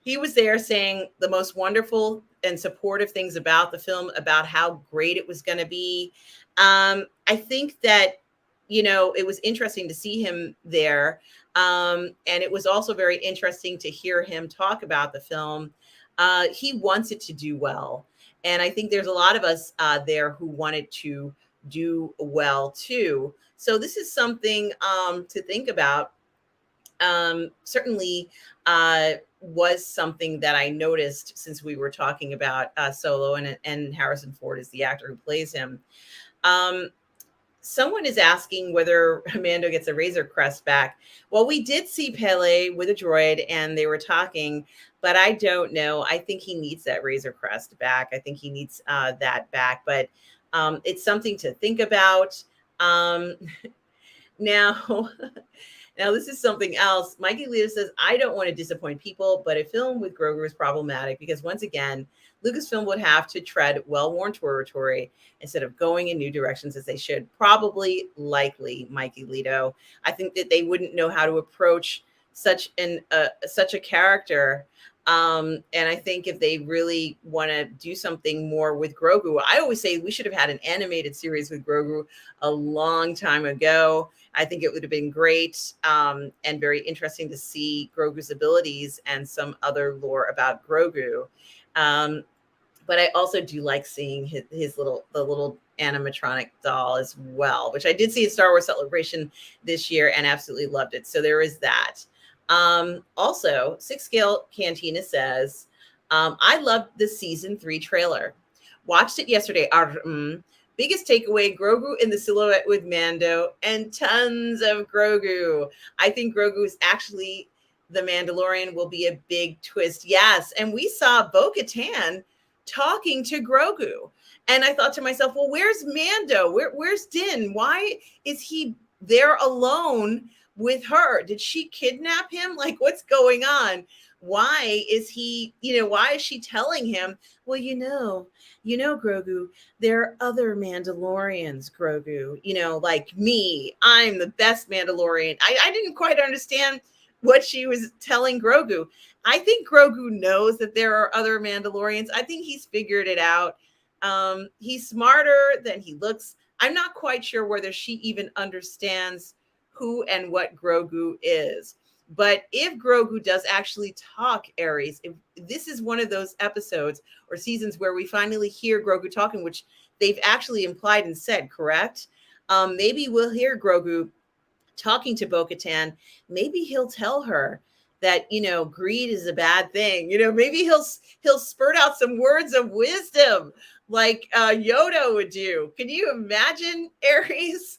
He was there saying the most wonderful and supportive things about the film, about how great it was going to be. I think that, it was interesting to see him there. And it was also very interesting to hear him talk about the film. He wants it to do well. And I think there's a lot of us there who wanted to do well too. So this is something to think about. Certainly was something that I noticed since we were talking about Solo, and Harrison Ford is the actor who plays him. Someone is asking whether Mando gets a Razor Crest back. Well, we did see Pele with a droid and they were talking, but I don't know. I think he needs that Razor Crest back. I think he needs that back, but it's something to think about. Now, Now, this is something else. Mikey Leo says, I don't want to disappoint people, but a film with Grogu is problematic because, once again, Lucasfilm would have to tread well-worn territory instead of going in new directions as they should. Probably, likely, Mikey Leto. I think that they wouldn't know how to approach such a character. And I think if they really want to do something more with Grogu, I always say we should have had an animated series with Grogu a long time ago. I think it would have been great and very interesting to see Grogu's abilities and some other lore about Grogu. But I also do like seeing the little animatronic doll as well, which I did see at Star Wars Celebration this year and absolutely loved it. So there is that. Also, Six Scale Cantina says, I loved the season 3 trailer. Watched it yesterday. Biggest takeaway, Grogu in the silhouette with Mando and tons of Grogu. I think Grogu is actually the Mandalorian will be a big twist. Yes. And we saw Bo-Katan talking to Grogu. And I thought to myself, well, where's Mando? Where's Din? Why is he there alone with her? Did she kidnap him? Like, what's going on? Why is he, why is she telling him, well, Grogu, there are other Mandalorians, Grogu, like me, I'm the best Mandalorian. I didn't quite understand what she was telling Grogu. I think Grogu knows that there are other Mandalorians. I think he's figured it out. He's smarter than he looks. I'm not quite sure whether she even understands who and what Grogu is. But if Grogu does actually talk, Aries, if this is one of those episodes or seasons where we finally hear Grogu talking, which they've actually implied and said, correct? Maybe we'll hear Grogu talking to Bo-Katan. Maybe he'll tell her that, greed is a bad thing. Maybe he'll spurt out some words of wisdom like Yoda would do. Can you imagine, Aries,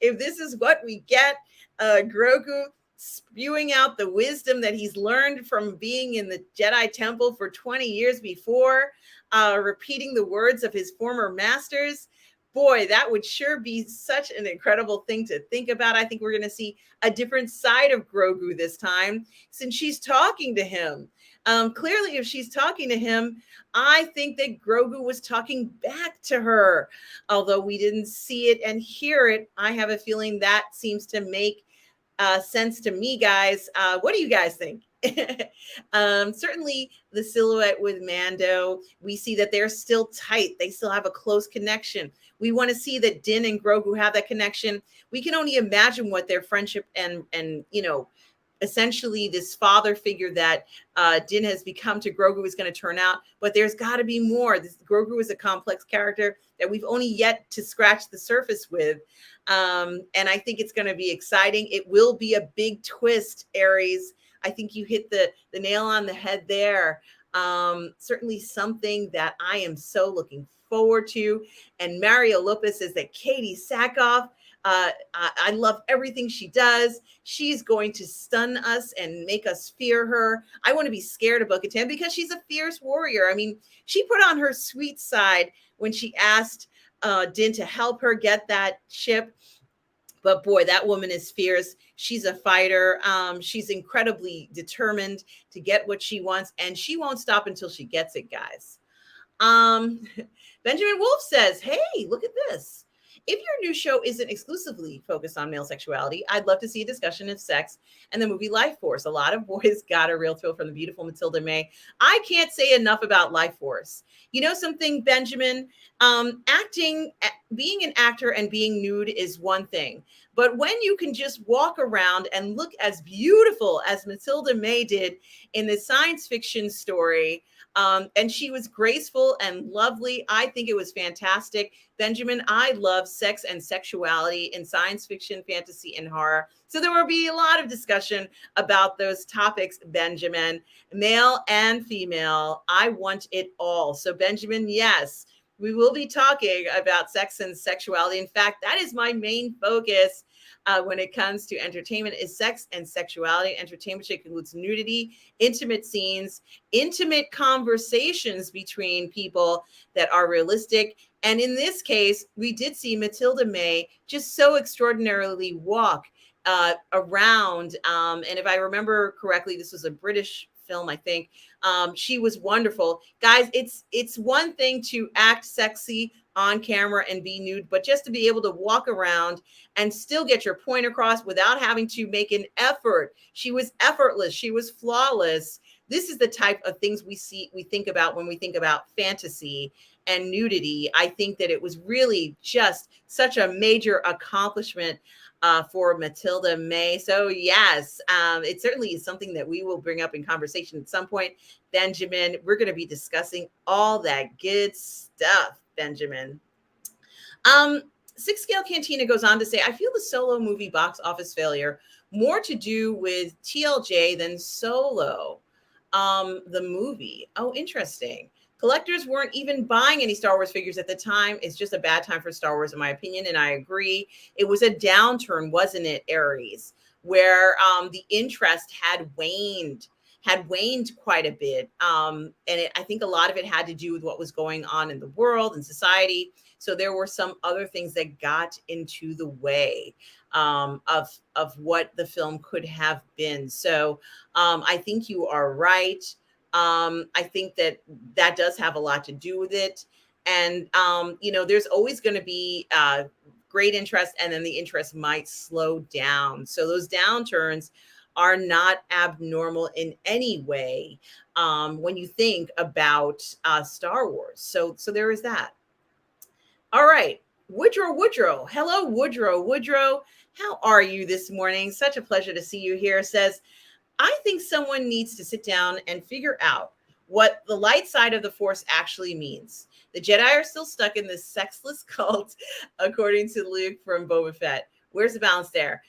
if this is what we get? Grogu spewing out the wisdom that he's learned from being in the Jedi Temple for 20 years before, repeating the words of his former masters. Boy, that would sure be such an incredible thing to think about. I think we're going to see a different side of Grogu this time since she's talking to him. Clearly, if she's talking to him, I think that Grogu was talking back to her. Although we didn't see it and hear it, I have a feeling that seems to make sense to me, guys. What do you guys think? Certainly the silhouette with Mando, we see that they're still tight. They still have a close connection. We want to see that Din and Grogu have that connection. We can only imagine what their friendship and essentially this father figure that Din has become to Grogu is going to turn out. But there's got to be more. Grogu is a complex character that we've only yet to scratch the surface with. And I think it's going to be exciting. It will be a big twist, Aries. I think you hit the nail on the head there. Certainly something that I am so looking forward to. And Mario Lopez says that Katie Sackhoff, I love everything she does. She's going to stun us and make us fear her. I want to be scared of Bo-Katan because she's a fierce warrior. I mean, she put on her sweet side when she asked Din to help her get that ship. But boy, that woman is fierce. She's a fighter. She's incredibly determined to get what she wants, and she won't stop until she gets it, guys. Um, Benjamin Wolf says, hey, look at this. If your new show isn't exclusively focused on male sexuality, I'd love to see a discussion of sex and the movie Life Force. A lot of boys got a real thrill from the beautiful Matilda May. I can't say enough about Life Force. You know something, Benjamin? Acting, being an actor and being nude is one thing. But when you can just walk around and look as beautiful as Matilda May did in the science fiction story, and she was graceful and lovely. I think it was fantastic. Benjamin, I love sex and sexuality in science fiction, fantasy, and horror. So there will be a lot of discussion about those topics, Benjamin. Male and female, I want it all. So Benjamin, yes, we will be talking about sex and sexuality. In fact, that is my main focus when it comes to entertainment, is sex and sexuality. Entertainment includes nudity, intimate scenes, intimate conversations between people that are realistic. And in this case, we did see Matilda May just so extraordinarily walk around. And if I remember correctly, this was a British film, I think. She was wonderful. Guys, it's one thing to act sexy on camera and be nude, but just to be able to walk around and still get your point across without having to make an effort. She was effortless. She was flawless. This is the type of things we think about when we think about fantasy and nudity. I think that it was really just such a major accomplishment for Matilda May. So yes, it certainly is something that we will bring up in conversation at some point. Benjamin, we're going to be discussing all that good stuff, Benjamin. Six Scale Cantina goes on to say, I feel the Solo movie box office failure more to do with TLJ than Solo, the movie. Oh, interesting. Collectors weren't even buying any Star Wars figures at the time. It's just a bad time for Star Wars, in my opinion. And I agree. It was a downturn, wasn't it, Aries, where the interest had waned quite a bit. I think a lot of it had to do with what was going on in the world and society. So there were some other things that got into the way of what the film could have been. So I think you are right. I think that does have a lot to do with it. And, there's always going to be great interest, and then the interest might slow down. So those downturns are not abnormal in any way when you think about Star Wars. So there is that. All right. Woodrow. Hello, Woodrow. How are you this morning? Such a pleasure to see you here. Says, I think someone needs to sit down and figure out what the light side of the Force actually means. The Jedi are still stuck in this sexless cult, according to Luke from Boba Fett. Where's the balance there?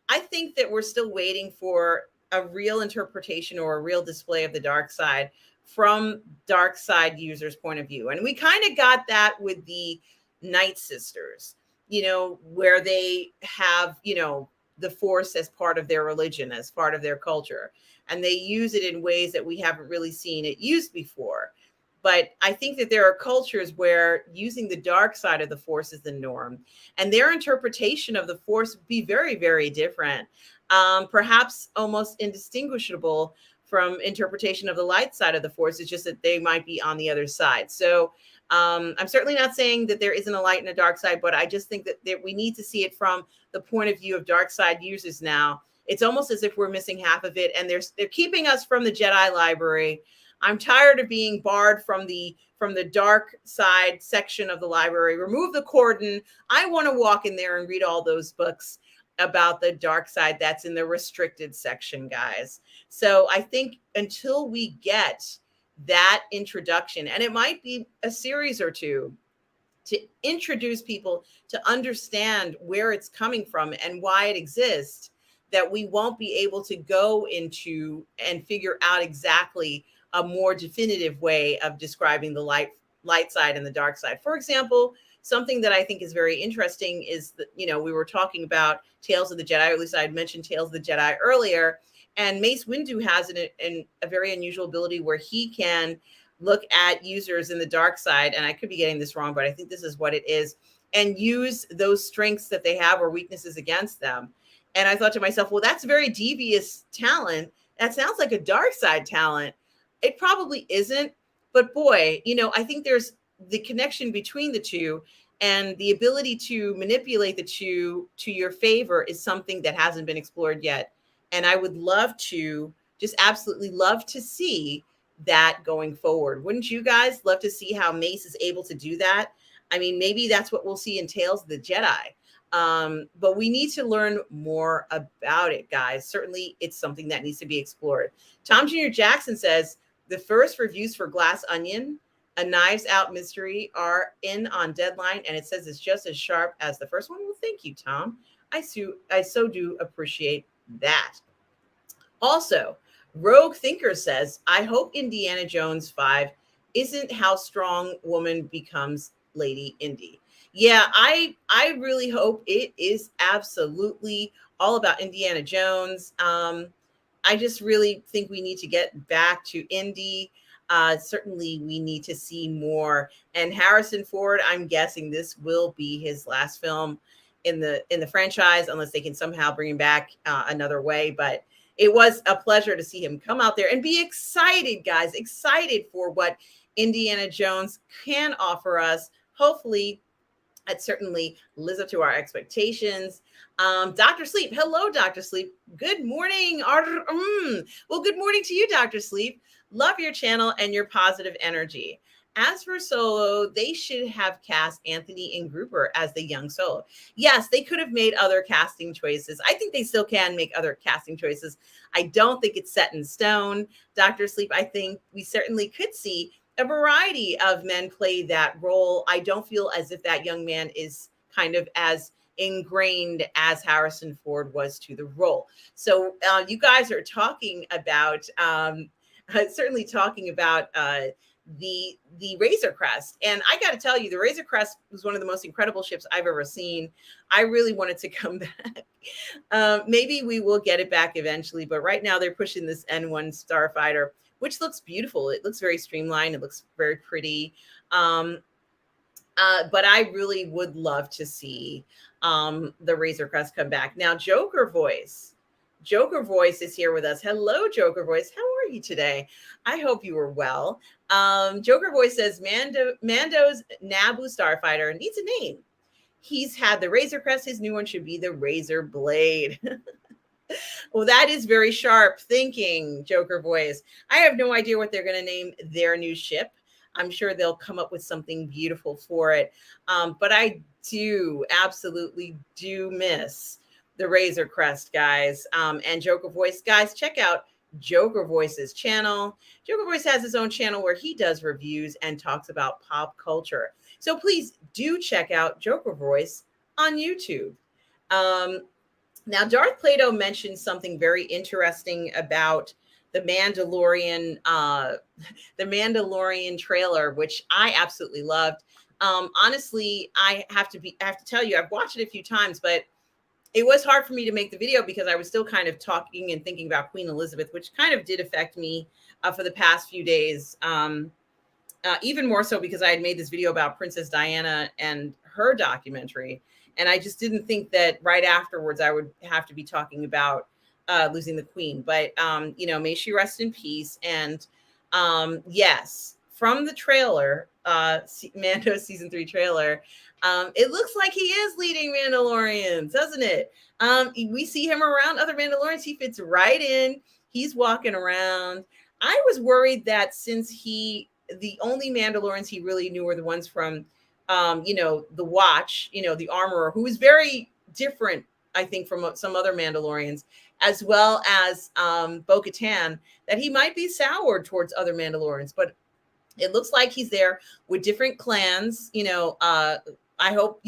I think that we're still waiting for a real interpretation or a real display of the dark side from dark side users' point of view. And we kind of got that with the Night Sisters, where they have, the Force as part of their religion, as part of their culture. And they use it in ways that we haven't really seen it used before. But I think that there are cultures where using the dark side of the Force is the norm, and their interpretation of the Force would be very, very different, perhaps almost indistinguishable from interpretation of the light side of the Force. It's just that they might be on the other side. So I'm certainly not saying that there isn't a light and a dark side, but I just think that we need to see it from the point of view of dark side users now. It's almost as if we're missing half of it, and they're keeping us from the Jedi library. I'm tired of being barred from the dark side section of the library. Remove the cordon. I want to walk in there and read all those books about the dark side that's in the restricted section, guys. So I think until we get that introduction, and it might be a series or two, to introduce people to understand where it's coming from and why it exists, that we won't be able to go into and figure out exactly a more definitive way of describing the light side and the dark side. For example, something that I think is very interesting is that, we were talking about Tales of the Jedi, or at least I had mentioned Tales of the Jedi earlier, and Mace Windu has a very unusual ability where he can look at users in the dark side, and I could be getting this wrong, but I think this is what it is, and use those strengths that they have or weaknesses against them. And I thought to myself, well, that's a very devious talent. That sounds like a dark side talent. It probably isn't, but boy, I think there's the connection between the two, and the ability to manipulate the two to your favor is something that hasn't been explored yet. And I would love to, just absolutely love to see that going forward. Wouldn't you guys love to see how Mace is able to do that? I mean, maybe that's what we'll see in Tales of the Jedi. But we need to learn more about it, guys. Certainly, it's something that needs to be explored. Tom Jr. Jackson says, the first reviews for Glass Onion, A Knives Out Mystery, are in on deadline, and it says it's just as sharp as the first one. Well, thank you, Tom. I so do appreciate that. Also, Rogue Thinker says, I hope Indiana Jones 5 isn't how strong woman becomes Lady Indy. Yeah, I really hope it is absolutely all about Indiana Jones. I just really think we need to get back to Indy. Certainly we need to see more. And Harrison Ford, I'm guessing this will be his last film in the franchise, unless they can somehow bring him back another way. But it was a pleasure to see him come out there and be excited, guys, excited for what Indiana Jones can offer us. Hopefully, it certainly lives up to our expectations. Dr. Sleep. Hello, Dr. Sleep. Good morning. Well, good morning to you, Dr. Sleep. Love your channel and your positive energy. As for Solo, they should have cast Anthony Ingruber as the young Solo. Yes, they could have made other casting choices. I think they still can make other casting choices. I don't think it's set in stone. Dr. Sleep, I think we certainly could see a variety of men play that role. I don't feel as if that young man is kind of as ingrained as Harrison Ford was to the role. So you guys are talking about, certainly talking about the Razor Crest. And I got to tell you, the Razor Crest was one of the most incredible ships I've ever seen. I really wanted to come back. Maybe we will get it back eventually, but right now they're pushing this N1 Starfighter, which looks beautiful. It looks very streamlined. It looks very pretty. But I really would love to see the Razor Crest come back. Now, Joker Voice is here with us. Hello, Joker Voice. How are you today? I hope you are well. Joker Voice says, Mando's Naboo Starfighter needs a name. He's had the Razor Crest. His new one should be the Razor Blade. Well, that is very sharp thinking, Joker Voice. I have no idea what they're going to name their new ship. I'm sure they'll come up with something beautiful for it. But I absolutely do miss the Razor Crest, guys. And Joker Voice, guys, check out Joker Voice's channel. Joker Voice has his own channel where he does reviews and talks about pop culture. So please do check out Joker Voice on YouTube. Now, Darth Plato mentioned something very interesting about the Mandalorian trailer, which I absolutely loved. Honestly, I have to tell you, I've watched it a few times, but it was hard for me to make the video because I was still kind of talking and thinking about Queen Elizabeth, which kind of did affect me for the past few days. Even more so because I had made this video about Princess Diana and her documentary. And I just didn't think that right afterwards I would have to be talking about losing the queen. But, may she rest in peace. And yes, from the trailer, Mando season 3 trailer, it looks like he is leading Mandalorians, doesn't it? We see him around other Mandalorians. He fits right in. He's walking around. I was worried that since the only Mandalorians he really knew were the ones from the Watch, the Armorer, who is very different, I think, from some other Mandalorians, as well as Bo-Katan, that he might be soured towards other Mandalorians. But it looks like he's there with different clans, I hope,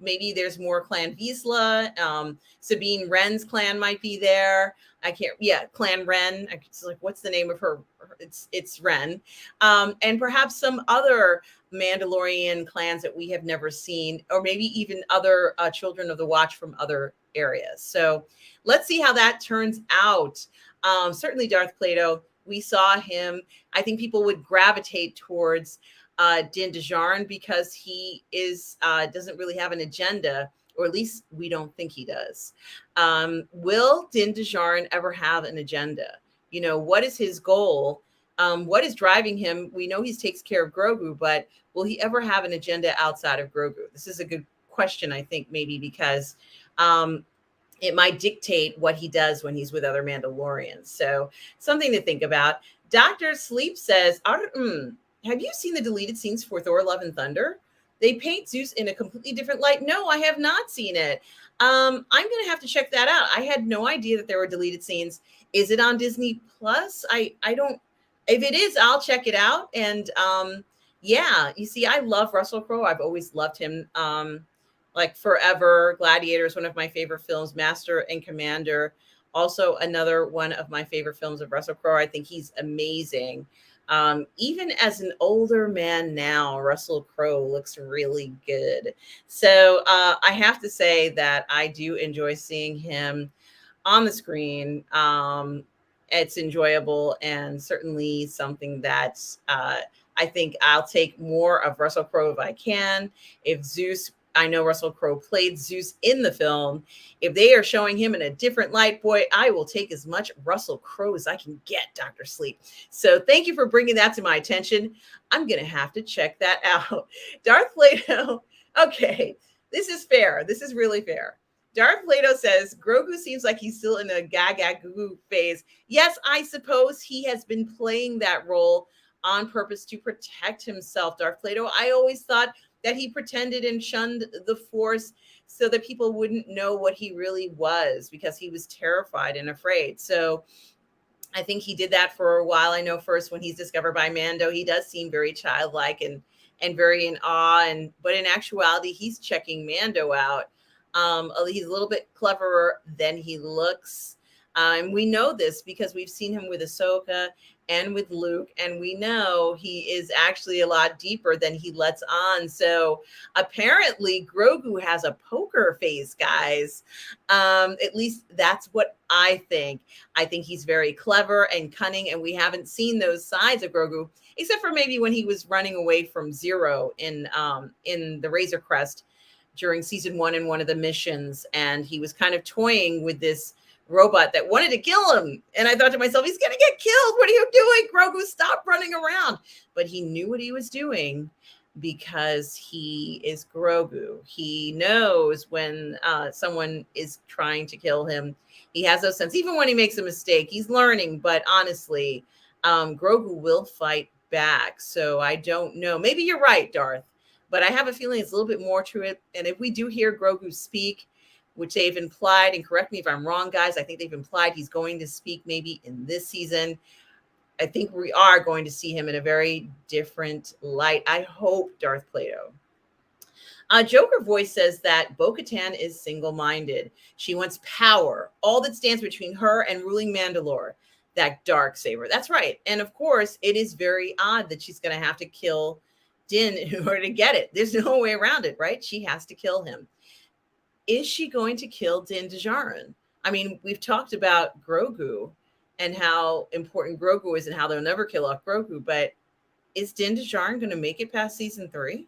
maybe there's more Clan Vizsla. Sabine Wren's clan might be there. I can't, yeah, Clan Wren. It's like, what's the name of her? It's Wren. And perhaps some other Mandalorian clans that we have never seen, or maybe even other Children of the Watch from other areas. So let's see how that turns out. Certainly Darth Plato, we saw him. I think people would gravitate towards Din Djarin because he is doesn't really have an agenda, or at least we don't think he does. Will Din Djarin ever have an agenda? What is his goal? What is driving him? We know he takes care of Grogu, but will he ever have an agenda outside of Grogu? This is a good question, I think, maybe because it might dictate what he does when he's with other Mandalorians. So something to think about. Dr. Sleep says, have you seen the deleted scenes for Thor Love and Thunder? They paint Zeus in a completely different light. No, I have not seen it. I'm going to have to check that out. I had no idea that there were deleted scenes. Is it on Disney Plus? I don't, if it is, I'll check it out. And yeah, you see, I love Russell Crowe. I've always loved him. Like forever. Gladiator is one of my favorite films. Master and Commander, also another one of my favorite films of Russell Crowe. I think he's amazing. Even as an older man now, Russell Crowe looks really good. So I have to say that I do enjoy seeing him on the screen. It's enjoyable and certainly something that I think I'll take more of Russell Crowe if I can. If Zeus, I know Russell Crowe played Zeus in the film. If they are showing him in a different light, boy, I will take as much Russell Crowe as I can get, Dr. Sleep. So thank you for bringing that to my attention. I'm going to have to check that out. Darth Plato. Okay, this is fair. This is really fair. Darth Plato says, Grogu seems like he's still in a gaga goo phase. Yes, I suppose he has been playing that role on purpose to protect himself, Darth Plato. I always thought that he pretended and shunned the Force so that people wouldn't know what he really was because he was terrified and afraid. So I think he did that for a while. I know first when he's discovered by Mando, he does seem very childlike and very in awe. But in actuality, he's checking Mando out. He's a little bit cleverer than he looks. And we know this because we've seen him with Ahsoka and with Luke, and we know he is actually a lot deeper than he lets on. So apparently Grogu has a poker face, guys. At least that's what I think. I think he's very clever and cunning, and we haven't seen those sides of Grogu, except for maybe when he was running away from Zero in the Razor Crest during season 1 in one of the missions, and he was kind of toying with this robot that wanted to kill him. And I thought to myself, he's going to get killed. What are you doing, Grogu? Stop running around. But he knew what he was doing because he is Grogu. He knows when someone is trying to kill him. He has those sense. Even when he makes a mistake, he's learning. But honestly, Grogu will fight back. So I don't know. Maybe you're right, Darth. But I have a feeling it's a little bit more to it. And if we do hear Grogu speak, which they've implied, and correct me if I'm wrong, guys, I think they've implied he's going to speak maybe in this season. I think we are going to see him in a very different light. I hope, Darth Plato. Joker Voice says that Bo-Katan is single-minded. She wants power, all that stands between her and ruling Mandalore, that dark saber. That's right. And of course, it is very odd that she's going to have to kill Din in order to get it. There's no way around it, right? She has to kill him. Is she going to kill Din Djarin? I mean, we've talked about Grogu and how important Grogu is and how they'll never kill off Grogu, but is Din Djarin going to make it past season 3?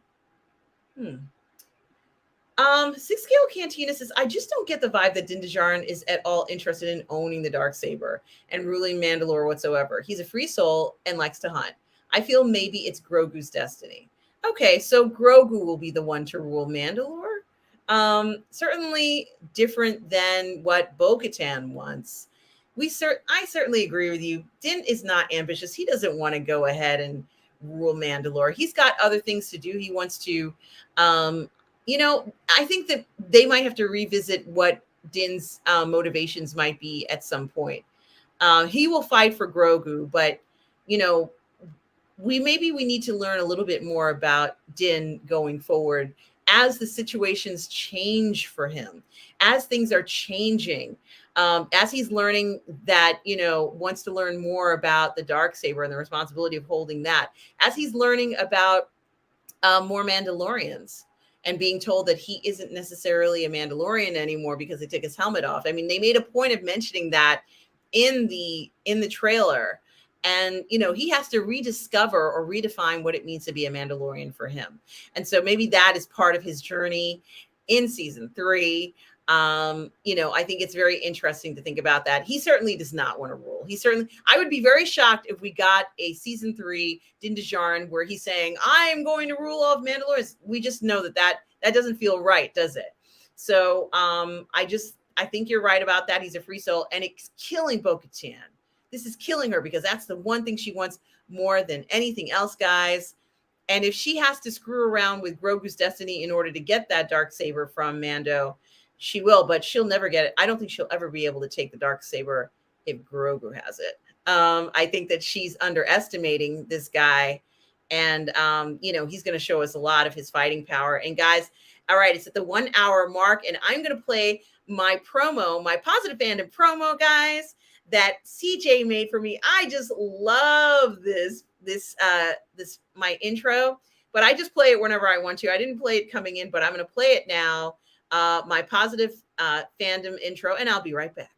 Six Scale Cantina says, I just don't get the vibe that Din Djarin is at all interested in owning the Darksaber and ruling Mandalore whatsoever. He's a free soul and likes to hunt. I feel maybe it's Grogu's destiny. Okay, so Grogu will be the one to rule Mandalore? Certainly different than what Bo-Katan wants. I certainly agree with you. Din is not ambitious. He doesn't want to go ahead and rule Mandalore. He's got other things to do. He wants to, I think that they might have to revisit what Din's motivations might be at some point. He will fight for Grogu, but, we need to learn a little bit more about Din going forward as the situations change for him, as things are changing, as he's learning that, wants to learn more about the Darksaber and the responsibility of holding that, as he's learning about more Mandalorians and being told that he isn't necessarily a Mandalorian anymore because they took his helmet off. I mean, they made a point of mentioning that in the trailer. And, he has to rediscover or redefine what it means to be a Mandalorian for him. And so maybe that is part of his journey in season 3. I think it's very interesting to think about that. He certainly does not want to rule. I would be very shocked if we got a season 3 Din Djarin where he's saying, I am going to rule all of Mandalorians. We just know that doesn't feel right, does it? So I think you're right about that. He's a free soul, and it's killing Bo-Katan. This is killing her because that's the one thing she wants more than anything else, guys. And if she has to screw around with Grogu's destiny in order to get that Darksaber from Mando, she will, but she'll never get it. I don't think she'll ever be able to take the Darksaber if Grogu has it. I think that she's underestimating this guy. And, he's going to show us a lot of his fighting power. And guys, all right, it's at the 1 hour mark, and I'm going to play my promo, my Positive Fandom promo, guys, that CJ made for me. I just love this my intro, but I just play it whenever I want to. I didn't play it coming in, but I'm going to play it now. My Positive Fandom intro, and I'll be right back.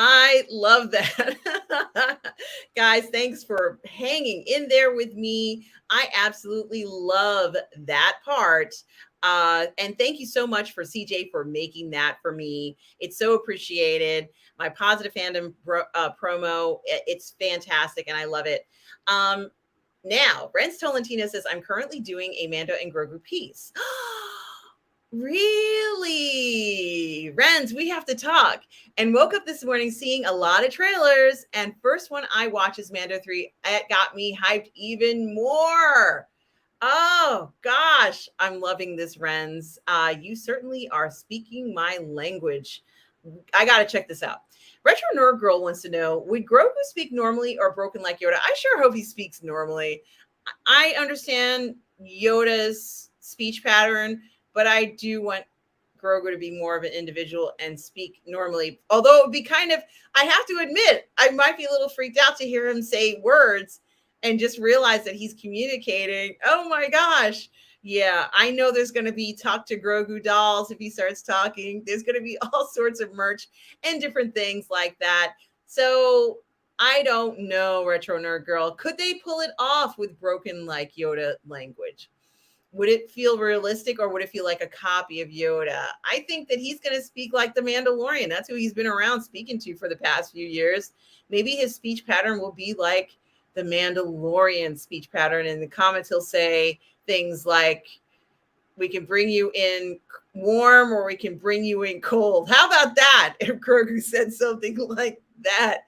I love that. Guys, thanks for hanging in there with me. I absolutely love that part. And thank you so much for CJ for making that for me. It's so appreciated. My Positive Fandom promo, it's fantastic, and I love it. Now, Renz Tolentino says, I'm currently doing a Mando and Grogu piece. Really? Renz, we have to talk. And woke up this morning seeing a lot of trailers. And first one I watched is Mando 3. It got me hyped even more. Oh, gosh. I'm loving this, Renz. You certainly are speaking my language. I got to check this out. Retro Nerd Girl wants to know, would Grogu speak normally or broken like Yoda? I sure hope he speaks normally. I understand Yoda's speech pattern, but I do want Grogu to be more of an individual and speak normally. Although it would be I have to admit, I might be a little freaked out to hear him say words and just realize that he's communicating. Oh my gosh. Yeah, I know there's going to be talk to Grogu dolls if he starts talking. There's going to be all sorts of merch and different things like that. So I don't know, Retro Nerd Girl. Could they pull it off with broken like Yoda language? Would it feel realistic, or would it feel like a copy of Yoda? I think that he's going to speak like the Mandalorian. That's who he's been around speaking to for the past few years. Maybe his speech pattern will be like the Mandalorian speech pattern. In the comments, he'll say things like, we can bring you in warm or we can bring you in cold. How about that? If Grogu said something like that.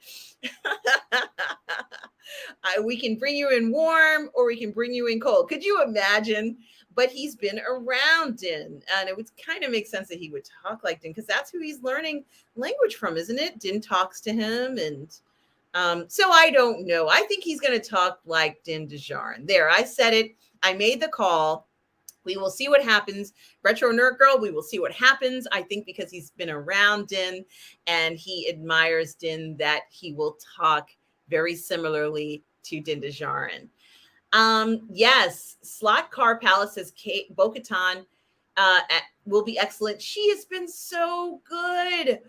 We can bring you in warm or we can bring you in cold. Could you imagine? But he's been around Din, and it would kind of make sense that he would talk like Din, because that's who he's learning language from, isn't it? Din talks to him, and so I don't know. I think he's going to talk like Din Djarin. There, I said it. I made the call. We will see what happens. Retro Nerd Girl, we will see what happens. I think because he's been around Din and he admires Din, that he will talk very similarly to Din Djarin. Yes, Slot Car Palace says Bo-Katan will be excellent. She has been so good.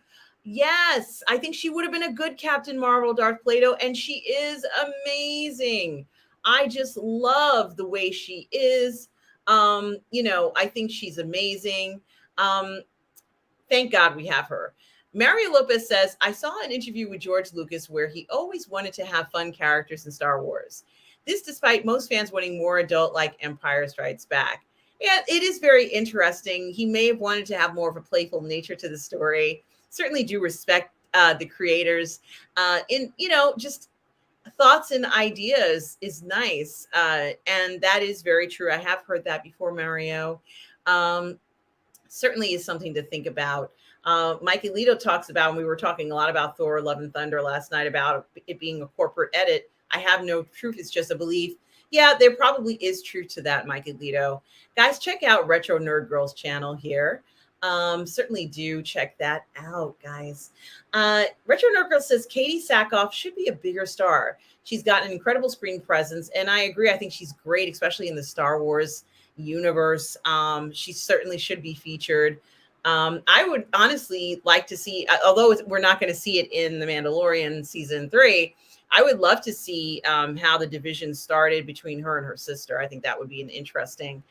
Yes, I think she would have been a good Captain Marvel, Darth Plato, and she is amazing. I just love the way she is. I think she's amazing. Thank God we have her. Mario Lopez says, I saw an interview with George Lucas where he always wanted to have fun characters in Star Wars. This despite most fans wanting more adult like Empire Strikes Back. Yeah, it is very interesting. He may have wanted to have more of a playful nature to the story. Certainly do respect the creators. In just thoughts and ideas is nice, and that is very true. I have heard that before, Mario. Um, Certainly is something to think about. Mike Alito talks about, and we were talking a lot about Thor: Love and Thunder last night about it being a corporate edit. I have no truth; it's just a belief. Yeah, there probably is truth to that, Mike Alito. Guys, check out Retro Nerd Girl's channel here. Certainly do check that out, guys. Retro Nerd Girl says Katie Sackhoff should be a bigger star. She's got an incredible screen presence, and I agree. I think she's great, especially in the Star Wars universe. She certainly should be featured. I would honestly like to see, although we're not going to see it in The Mandalorian season 3, I would love to see how the division started between her and her sister. I think that would be an interesting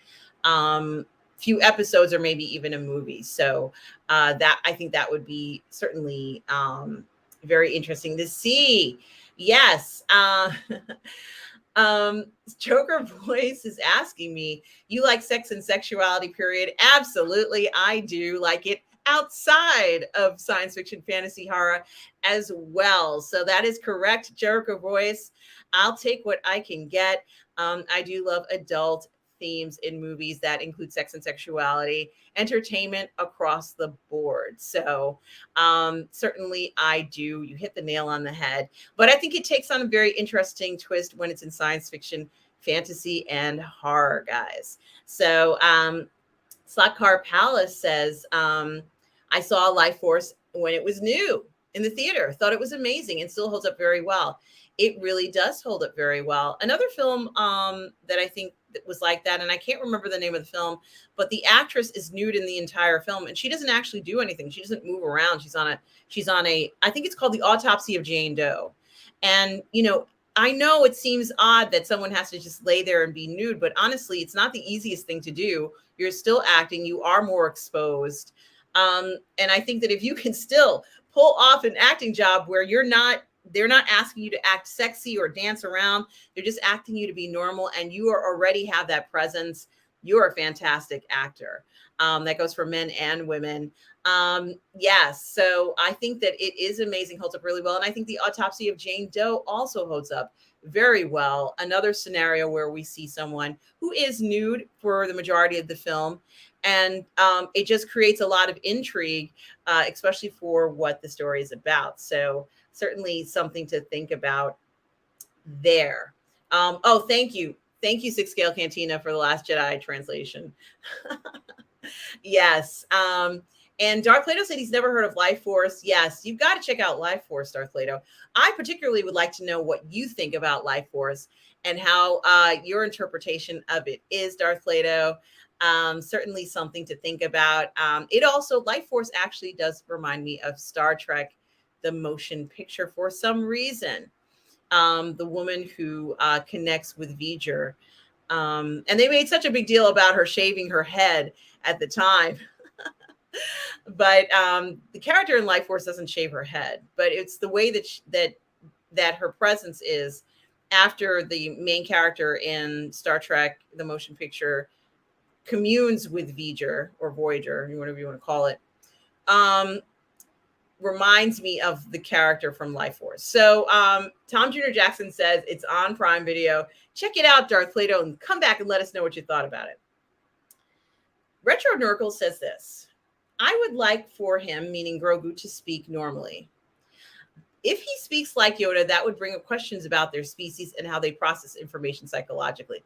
few episodes, or maybe even a movie. So that I think that would be certainly very interesting to see. Yes. Joker Voice is asking me, you like sex and sexuality, period? Absolutely, I do like it outside of science fiction, fantasy, horror as well. So that is correct, Jericho Voice. I'll take what I can get. I do love adult themes in movies that include sex and sexuality, entertainment across the board. So certainly I do. You hit the nail on the head. But I think it takes on a very interesting twist when it's in science fiction, fantasy, and horror, guys. So Slot Car Palace says, I saw Life Force when it was new in the theater. Thought it was amazing and still holds up very well. It really does hold up very well. Another film that I think was like that, and I can't remember the name of the film, but the actress is nude in the entire film, and she doesn't actually do anything. She doesn't move around. She's on a, I think it's called The Autopsy of Jane Doe. And, I know it seems odd that someone has to just lay there and be nude, but honestly, it's not the easiest thing to do. You're still acting. You are more exposed. And I think that if you can still pull off an acting job where they're not asking you to act sexy or dance around. They're just asking you to be normal, and you already have that presence. You're a fantastic actor. That goes for men and women. Yes. So I think that it is amazing, holds up really well. And I think The Autopsy of Jane Doe also holds up very well. Another scenario where we see someone who is nude for the majority of the film. And it just creates a lot of intrigue, especially for what the story is about. So certainly something to think about there. Oh, thank you. Thank you, Six Scale Cantina, for the Last Jedi translation. Yes. And Dark Plato said he's never heard of Life Force. Yes, you've got to check out Life Force, Dark Plato. I particularly would like to know what you think about Life Force and how your interpretation of it is, Darth Plato. Certainly something to think about. It also, Life Force actually does remind me of Star Trek, the motion picture, for some reason. The woman who connects with V'ger. And they made such a big deal about her shaving her head at the time. But the character in Life Force doesn't shave her head, but it's the way that her presence is after the main character in Star Trek, the motion picture, communes with V'ger or Voyager, whatever you want to call it, reminds me of the character from Life Force. So Tom Jr. Jackson says it's on Prime Video. Check it out, Darth Plato, and come back and let us know what you thought about it. Retro Nurgle says this. I would like for him, meaning Grogu, to speak normally. If he speaks like Yoda, that would bring up questions about their species and how they process information psychologically.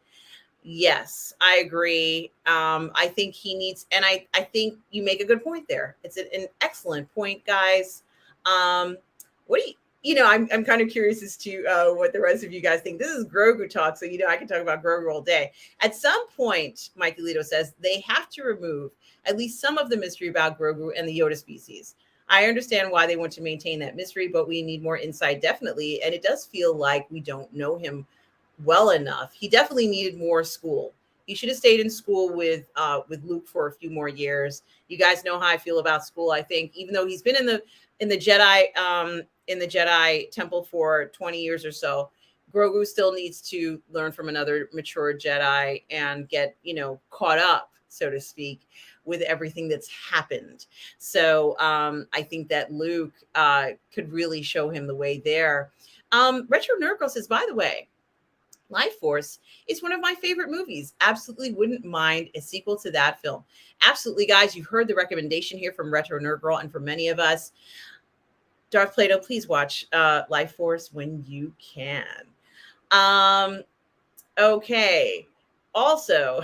Yes, I agree. I think he needs, and I think you make a good point there. It's an excellent point, guys. What do I'm kind of curious as to what the rest of you guys think. This is Grogu talk, so I can talk about Grogu all day. At some point, Mike Alito says they have to remove at least some of the mystery about Grogu and the Yoda species. I understand why they want to maintain that mystery, but we need more insight, definitely. And it does feel like we don't know him well enough. He definitely needed more school. He should have stayed in school with Luke for a few more years. You guys know how I feel about school. I think even though he's been in the Jedi Temple for 20 years or so, Grogu still needs to learn from another mature Jedi and get caught up, so to speak. with everything that's happened. So I think that Luke could really show him the way there. Retro Nerd Girl says, by the way, Life Force is one of my favorite movies. Absolutely wouldn't mind a sequel to that film. Absolutely, guys. You've heard the recommendation here from Retro Nerd Girl and for many of us. Darth Plato, please watch Life Force when you can. Okay. Also,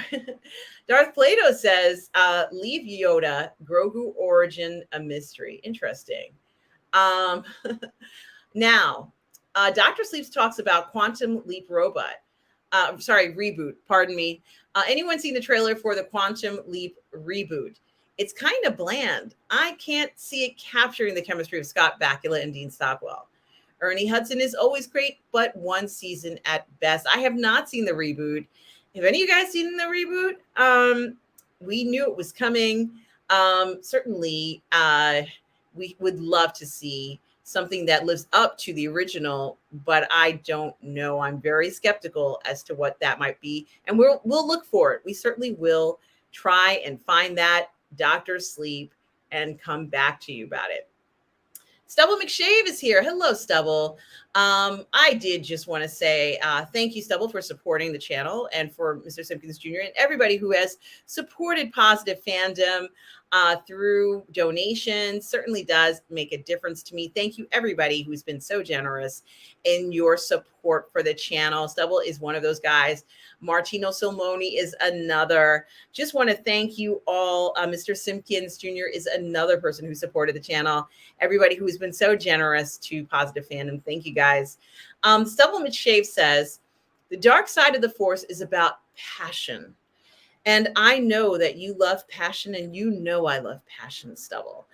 Darth Plato says, leave Yoda, Grogu origin a mystery. Interesting. Um, now, Dr. Sleeps talks about Quantum Leap Robot. Reboot. Pardon me. Anyone seen the trailer for the Quantum Leap reboot? It's kind of bland. I can't see it capturing the chemistry of Scott Bakula and Dean Stockwell. Ernie Hudson is always great, but one season at best. I have not seen the reboot. Have any of you guys seen the reboot? We knew it was coming. Certainly, we would love to see something that lives up to the original, but I don't know. I'm very skeptical as to what that might be, and we'll look for it. We certainly will try and find that, Dr. Sleep, and come back to you about it. Stubble McShave is here. Hello, Stubble. I did just want to say thank you, Stubble, for supporting the channel, and for Mr. Simpkins Jr. and everybody who has supported Positive Fandom through donations. Certainly does make a difference to me. Thank you, everybody who's been so generous in your support for the channel. Stubble is one of those guys. Martino Silmoni is another. Just want to thank you all. Mr. Simpkins Jr. is another person who supported the channel. Everybody who has been so generous to Positive Fandom. Thank you, guys. Stubble McShave says, the dark side of the Force is about passion. And I know that you love passion, and you know I love passion, Stubble.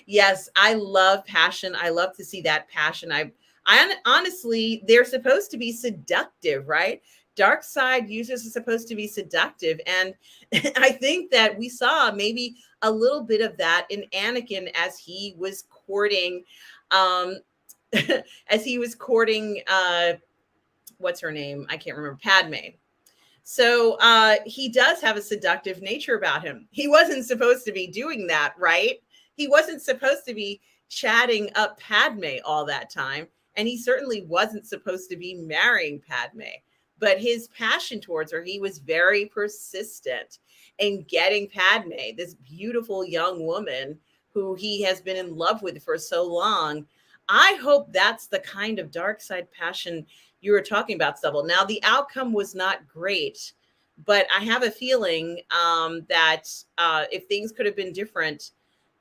Yes, I love passion. I love to see that passion. I honestly, they're supposed to be seductive, right? Dark side users are supposed to be seductive. And I think that we saw maybe a little bit of that in Anakin as he was courting, what's her name? I can't remember, Padme. So he does have a seductive nature about him. He wasn't supposed to be doing that, right? He wasn't supposed to be chatting up Padme all that time. And he certainly wasn't supposed to be marrying Padme. But his passion towards her, he was very persistent in getting Padme, this beautiful young woman who he has been in love with for so long. I hope that's the kind of dark side passion you were talking about, Stubble. Now, the outcome was not great, but I have a feeling that if things could have been different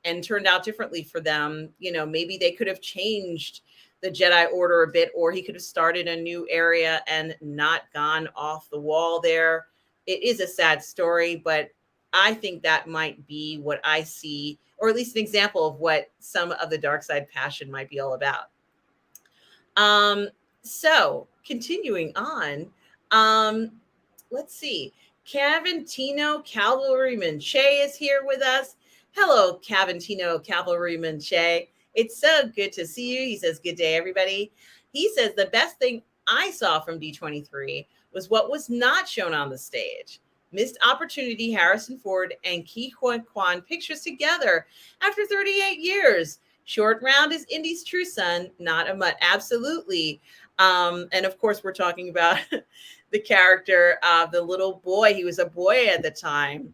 and turned out differently for them, you know, maybe they could have changed the Jedi Order a bit, or he could have started a new area and not gone off the wall there. It is a sad story, but I think that might be what I see, or at least an example of what some of the dark side passion might be all about. So continuing on, let's see. Caventino Cavalryman Che is here with us. Hello, Caventino Cavalryman Che. It's so good to see you. He says, good day, everybody. He says, the best thing I saw from D23 was what was not shown on the stage. Missed opportunity, Harrison Ford and Ke Huy Quan pictures together after 38 years. Short Round is Indy's true son, not a mutt. Absolutely. And of course, we're talking about the character of the little boy. He was a boy at the time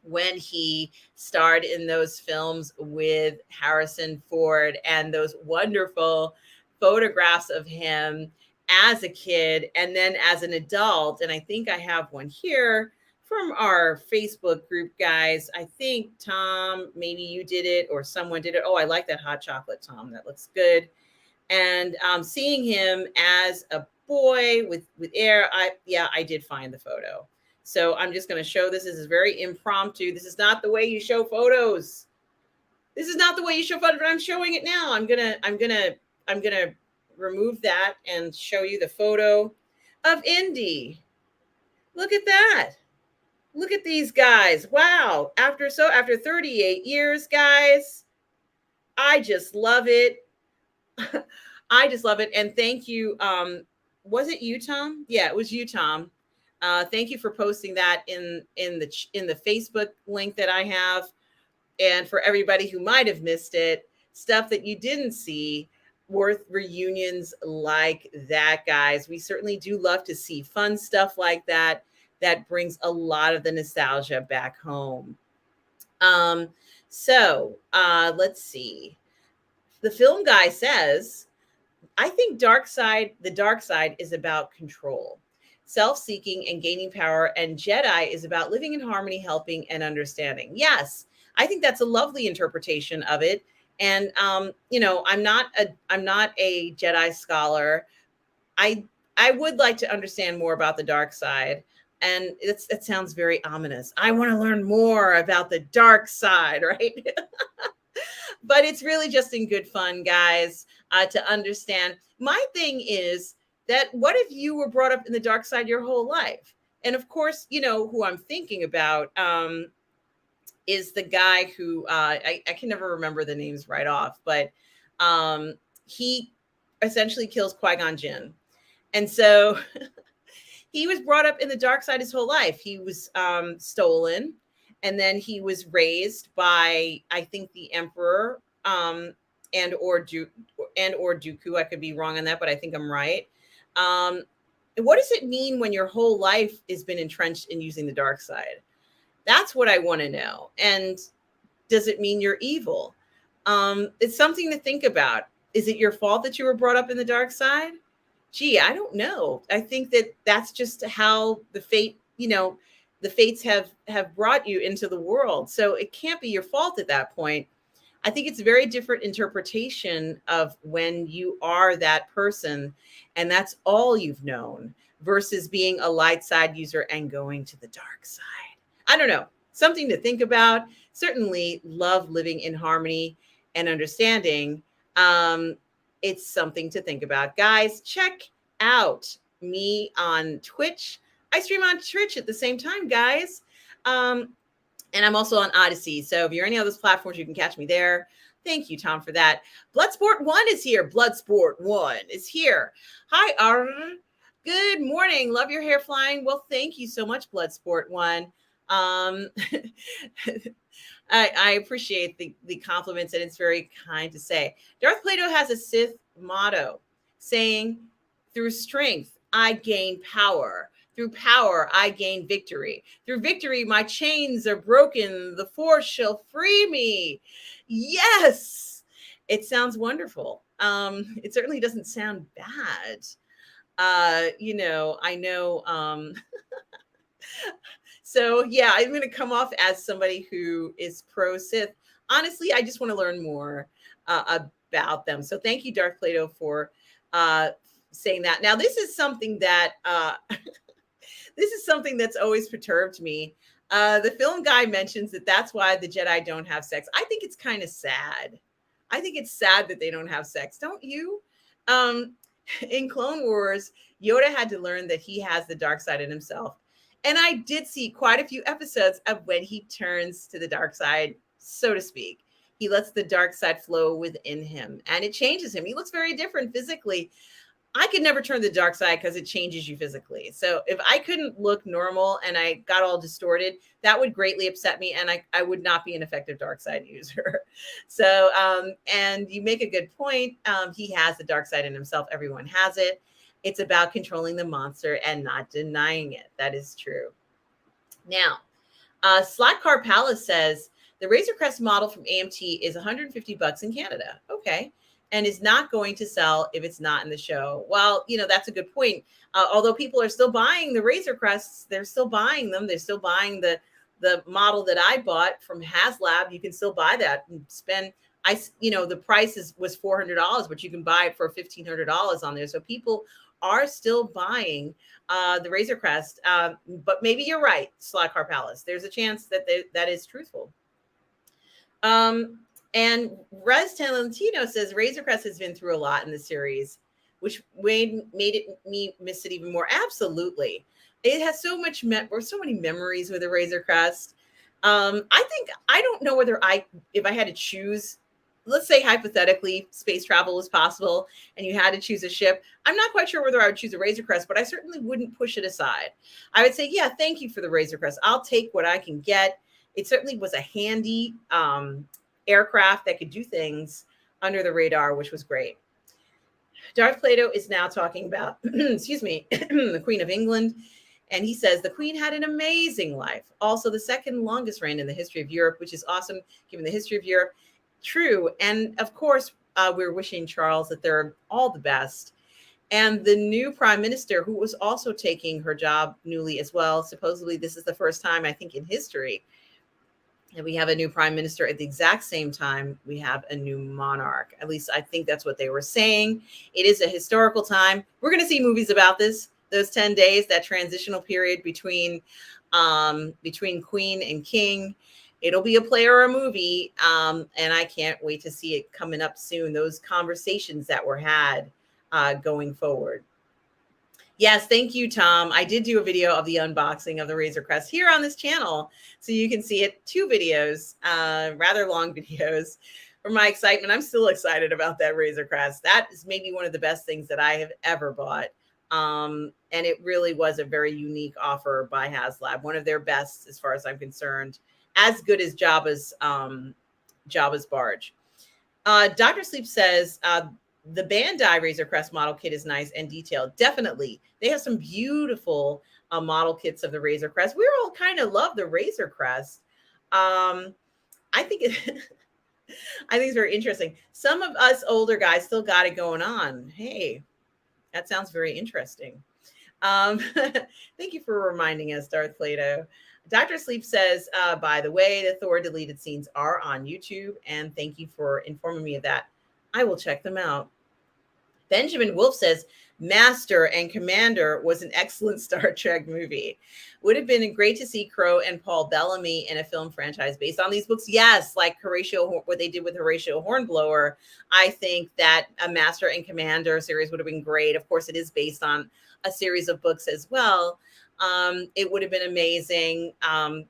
when he starred in those films with Harrison Ford, and those wonderful photographs of him as a kid and then as an adult. And I think I have one here from our Facebook group, guys. I think, Tom, maybe you did it or someone did it. Oh, I like that hot chocolate, Tom. That looks good. And seeing him as a boy with air, I did find the photo. So I'm just going to show this. This is very impromptu. This is not the way you show photos. This is not the way you show photos, but I'm showing it now. I'm gonna remove that and show you the photo of Indy. Look at that. Look at these guys. Wow. After 38 years, guys, I just love it. I just love it. And thank you. Was it you, Tom? Yeah, it was you, Tom, Thank you for posting that in the Facebook link that I have. And for everybody who might have missed it, stuff that you didn't see, worth reunions like that, guys. We certainly do love to see fun stuff like that. That brings a lot of the nostalgia back home. Um, let's see. The film guy says, I think the dark side is about control, self-seeking and gaining power, and Jedi is about living in harmony, helping and understanding. Yes, I think that's a lovely interpretation of it. And I'm not a Jedi scholar. I I would like to understand more about the dark side. And it sounds very ominous. I want to learn more about the dark side, right? But it's really just in good fun, guys, to understand. My thing is that what if you were brought up in the dark side your whole life? And of course, you know who I'm thinking about is the guy who I can never remember the names right off, but he essentially kills Qui-Gon Jinn. And so he was brought up in the dark side his whole life. He was stolen, and then he was raised by, I think, the Emperor and or Dooku. I could be wrong on that, but I think I'm right. What does it mean when your whole life has been entrenched in using the dark side? That's what I want to know. And does it mean you're evil? It's something to think about. Is it your fault that you were brought up in the dark side? Gee, I don't know. I think that that's just how the fates have brought you into the world. So it can't be your fault at that point. I think it's a very different interpretation of when you are that person and that's all you've known versus being a light side user and going to the dark side. I don't know. Something to think about. Certainly love living in harmony and understanding. It's something to think about. Guys, check out me on Twitch. I stream on Twitch at the same time, guys. And I'm also on Odysee. So if you're any of those platforms, you can catch me there. Thank you, Tom, for that. Bloodsport1 is here. Bloodsport1 is here. Hi, Arn. Good morning. Love your hair flying. Well, thank you so much, Bloodsport1. I appreciate the compliments, and it's very kind to say. Darth Plato has a Sith motto saying, through strength, I gain power. Through power, I gain victory. Through victory, my chains are broken. The Force shall free me. Yes, it sounds wonderful. It certainly doesn't sound bad. I know. So yeah, I'm going to come off as somebody who is pro Sith. Honestly, I just want to learn more about them. So thank you, Darth Plato, for saying that. Now, this is something that that's always perturbed me. The film guy mentions that that's why the Jedi don't have sex. I think it's kind of sad. I think it's sad that they don't have sex. Don't you? In Clone Wars, Yoda had to learn that he has the dark side in himself. And I did see quite a few episodes of when he turns to the dark side, so to speak. He lets the dark side flow within him and it changes him. He looks very different physically. I could never turn the dark side because it changes you physically. So if I couldn't look normal and I got all distorted, that would greatly upset me. And I would not be an effective dark side user. So, and you make a good point. He has the dark side in himself. Everyone has it. It's about controlling the monster and not denying it. That is true. Now, Slackcar Palace says the Razor Crest model from AMT is $150 in Canada. Okay. And is not going to sell if it's not in the show. Well, that's a good point. Although people are still buying the Razor Crests, they're still buying them. They're still buying the model that I bought from HasLab. You can still buy that and spend. The price was $400, but you can buy it for $1,500 on there. So people are still buying the Razor Crest. But maybe you're right, Slackcar Palace. There's a chance that that is truthful. And Rez Talentino says Razor Crest has been through a lot in the series, which made me miss it even more. Absolutely. It has so many memories with the Razor Crest. I don't know if I had to choose let's say hypothetically space travel was possible and you had to choose a ship. I'm not quite sure whether I would choose a Razor Crest, but I certainly wouldn't push it aside. I would say, yeah, thank you for the Razor Crest. I'll take what I can get. It certainly was a handy aircraft that could do things under the radar, which was great. Darth Plato is now talking about, excuse me, the Queen of England. And he says the Queen had an amazing life. Also, the second longest reign in the history of Europe, which is awesome given the history of Europe. True. And of course, we're wishing Charles that they're all the best. And the new prime minister, who was also taking her job newly as well. Supposedly, this is the first time, I think, in history and we have a new prime minister at the exact same time we have a new monarch. At least I think that's what they were saying. It is a historical time. We're going to see movies about this, those 10 days, that transitional period between queen and king. It'll be a play or a movie, and I can't wait to see it coming up soon, those conversations that were had going forward. Yes, thank you, Tom. I did do a video of the unboxing of the Razor Crest here on this channel, so you can see it. 2 videos, rather long videos. For my excitement, I'm still excited about that Razor Crest. That is maybe one of the best things that I have ever bought. And it really was a very unique offer by HasLab, one of their best as far as I'm concerned, as good as Jabba's barge. Dr. Sleep says, the Bandai Razor Crest model kit is nice and detailed. Definitely. They have some beautiful model kits of the Razor Crest. We all kind of love the Razor Crest. I think it's very interesting. Some of us older guys still got it going on. Hey, that sounds very interesting. Thank you for reminding us, Darth Plato. Dr. Sleep says, by the way, the Thor deleted scenes are on YouTube, and thank you for informing me of that. I will check them out. Benjamin Wolf says, Master and Commander was an excellent Star Trek movie. Would have been great to see Crowe and Paul Bellamy in a film franchise based on these books. Yes, like Horatio, what they did with Horatio Hornblower. I think that a Master and Commander series would have been great. Of course, it is based on a series of books as well. It would have been amazing.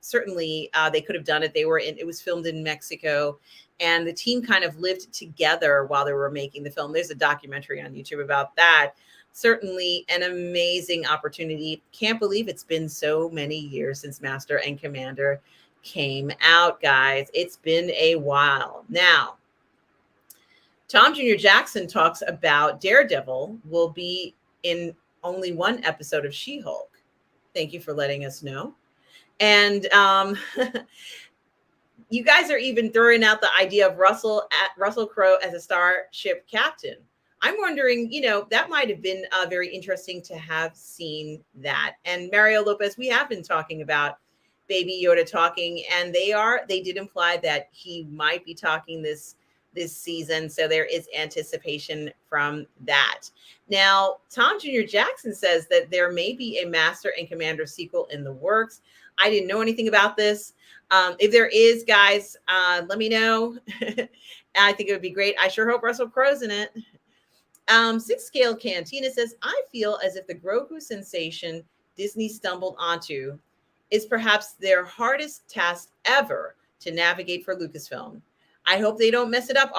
Certainly, they could have done it. It was filmed in Mexico, and the team kind of lived together while they were making the film. There's a documentary on YouTube about that. Certainly an amazing opportunity. Can't believe it's been so many years since Master and Commander came out, guys. It's been a while. Now, Tom Jr. Jackson talks about Daredevil will be in only 1 episode of She-Hulk. Thank you for letting us know. And you guys are even throwing out the idea of Russell Crowe as a starship captain. I'm wondering, that might have been very interesting to have seen that. And Mario Lopez, we have been talking about Baby Yoda talking, and they did imply that he might be talking this season. So there is anticipation from that. Now, Tom Jr. Jackson says that there may be a Master and Commander sequel in the works. I didn't know anything about this. If there is, guys, let me know. I think it would be great. I sure hope Russell Crowe's in it. 6 Scale Cantina says, I feel as if the Grogu sensation Disney stumbled onto is perhaps their hardest task ever to navigate for Lucasfilm. I hope they don't mess it up.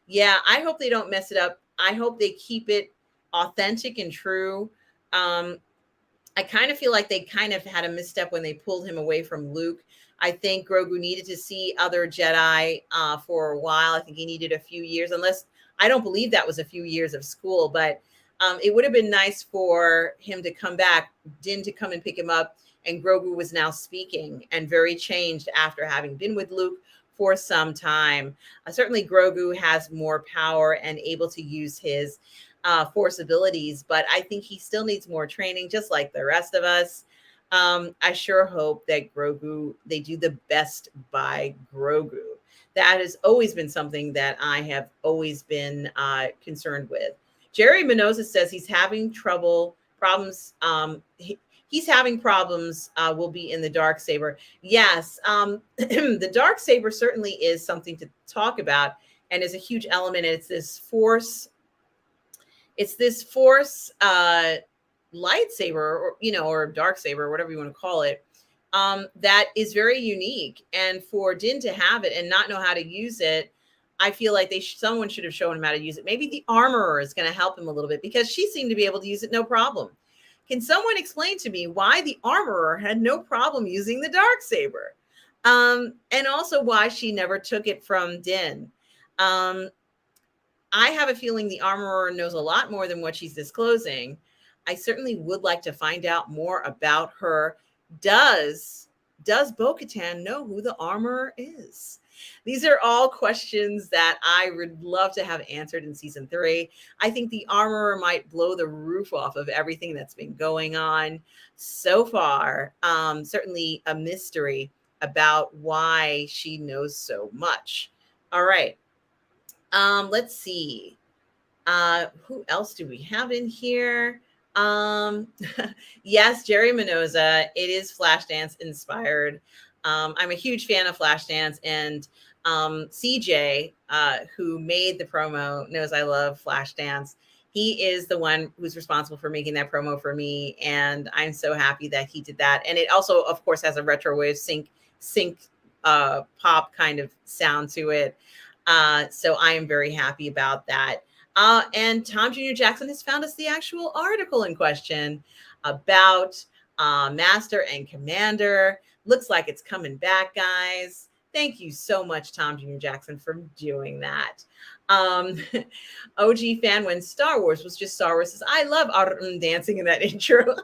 Yeah, I hope they don't mess it up. I hope they keep it authentic and true. I kind of feel like they kind of had a misstep when they pulled him away from Luke. I think Grogu needed to see other Jedi for a while. I think he needed a few years, unless I don't believe that was a few years of school, but it would have been nice for him to come back, Din to come and pick him up, and Grogu was now speaking and very changed after having been with Luke for some time. Certainly Grogu has more power and able to use his Force abilities, but I think he still needs more training, just like the rest of us. I sure hope that they do the best by Grogu. That has always been something that I have always been concerned with. Jerry Mendoza says he's having problems. He's having problems. Will be in the Darksaber. Yes, the Darksaber certainly is something to talk about, and is a huge element. It's this force. It's this force lightsaber, or Darksaber, whatever you want to call it. That is very unique, and for Din to have it and not know how to use it, I feel like someone should have shown him how to use it. Maybe the armorer is going to help him a little bit because she seemed to be able to use it no problem. Can someone explain to me why the armorer had no problem using the Darksaber? And also why she never took it from Din. I have a feeling the armorer knows a lot more than what she's disclosing. I certainly would like to find out more about her. Does Bo-Katan know who the armorer is? These are all questions that I would love to have answered in season 3. I think the armorer might blow the roof off of everything that's been going on so far. Certainly a mystery about why she knows so much. All right. Let's see. Who else do we have in here? Yes, Jerry Minoza. It is Flashdance inspired. I'm a huge fan of Flashdance, and CJ, who made the promo, knows I love Flashdance. He is the one who's responsible for making that promo for me, and I'm so happy that he did that. And it also, of course, has a retro wave sync pop kind of sound to it. So I am very happy about that. And Tom Jr. Jackson has found us the actual article in question about Master and Commander. Looks like it's coming back, guys. Thank you so much, Tom Jr. Jackson, for doing that. OG fan when Star Wars was just Star Wars says, I love dancing in that intro.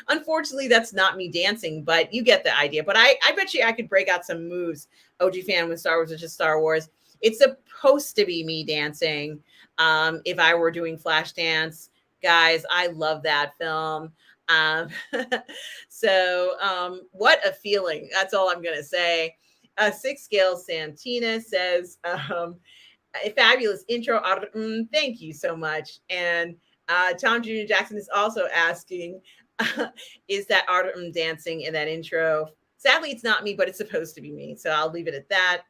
Unfortunately, that's not me dancing, but you get the idea. But I bet you I could break out some moves. OG fan when Star Wars was just Star Wars. It's supposed to be me dancing. If I were doing Flashdance, guys, I love that film. So what a feeling. That's all I'm going to say. 6 Scale Santina says, a fabulous intro. Thank you so much. And Tom Jr. Jackson is also asking, is that dancing in that intro? Sadly, it's not me, but it's supposed to be me. So I'll leave it at that.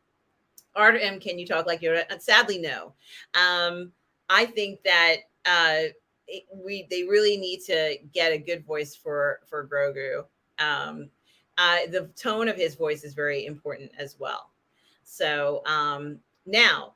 M, can you talk like Yoda? Sadly, no. I think that they really need to get a good voice for Grogu. The tone of his voice is very important as well. So now,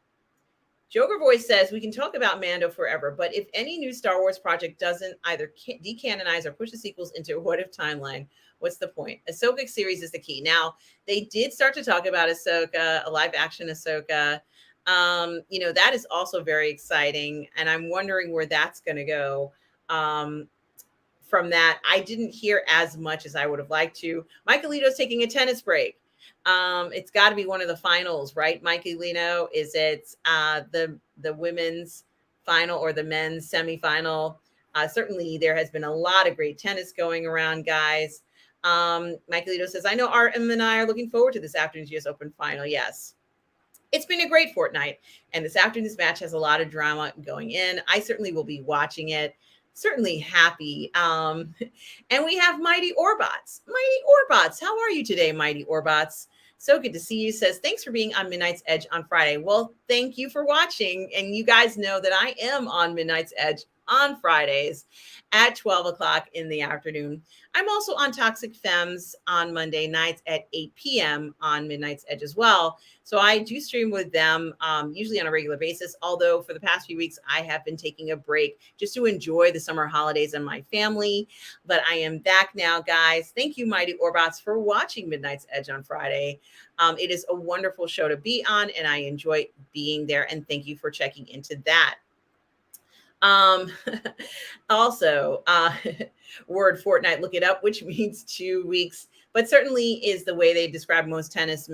Joker Voice says, we can talk about Mando forever, but if any new Star Wars project doesn't either decanonize or push the sequels into a what-if timeline, what's the point? Ahsoka series is the key. Now, they did start to talk about Ahsoka, a live-action Ahsoka. That is also very exciting, and I'm wondering where that's going to go. From that, I didn't hear as much as I would have liked to. Michaelito's taking a tennis break. It's got to be one of the finals, right, Michaelino? Is it the women's final or the men's semifinal? Certainly, there has been a lot of great tennis going around, guys. Michaelito says, I know Artem and I are looking forward to this afternoon's US Open final. Yes. It's been a great fortnight, and this afternoon's match has a lot of drama going in. I certainly will be watching it. Certainly happy. And we have Mighty Orbots. Mighty Orbots, how are you today, Mighty Orbots? So good to see you. Says, thanks for being on Midnight's Edge on Friday. Well, thank you for watching. And you guys know that I am on Midnight's Edge on Fridays at 12 o'clock in the afternoon. I'm also on Toxic Femmes on Monday nights at 8 p.m. on Midnight's Edge as well. So I do stream with them usually on a regular basis, although for the past few weeks, I have been taking a break just to enjoy the summer holidays and my family. But I am back now, guys. Thank you, Mighty Orbots, for watching Midnight's Edge on Friday. It is a wonderful show to be on, and I enjoy being there. And thank you for checking into that. Also, word fortnight, look it up, which means 2 weeks, but certainly is the way they describe most tennis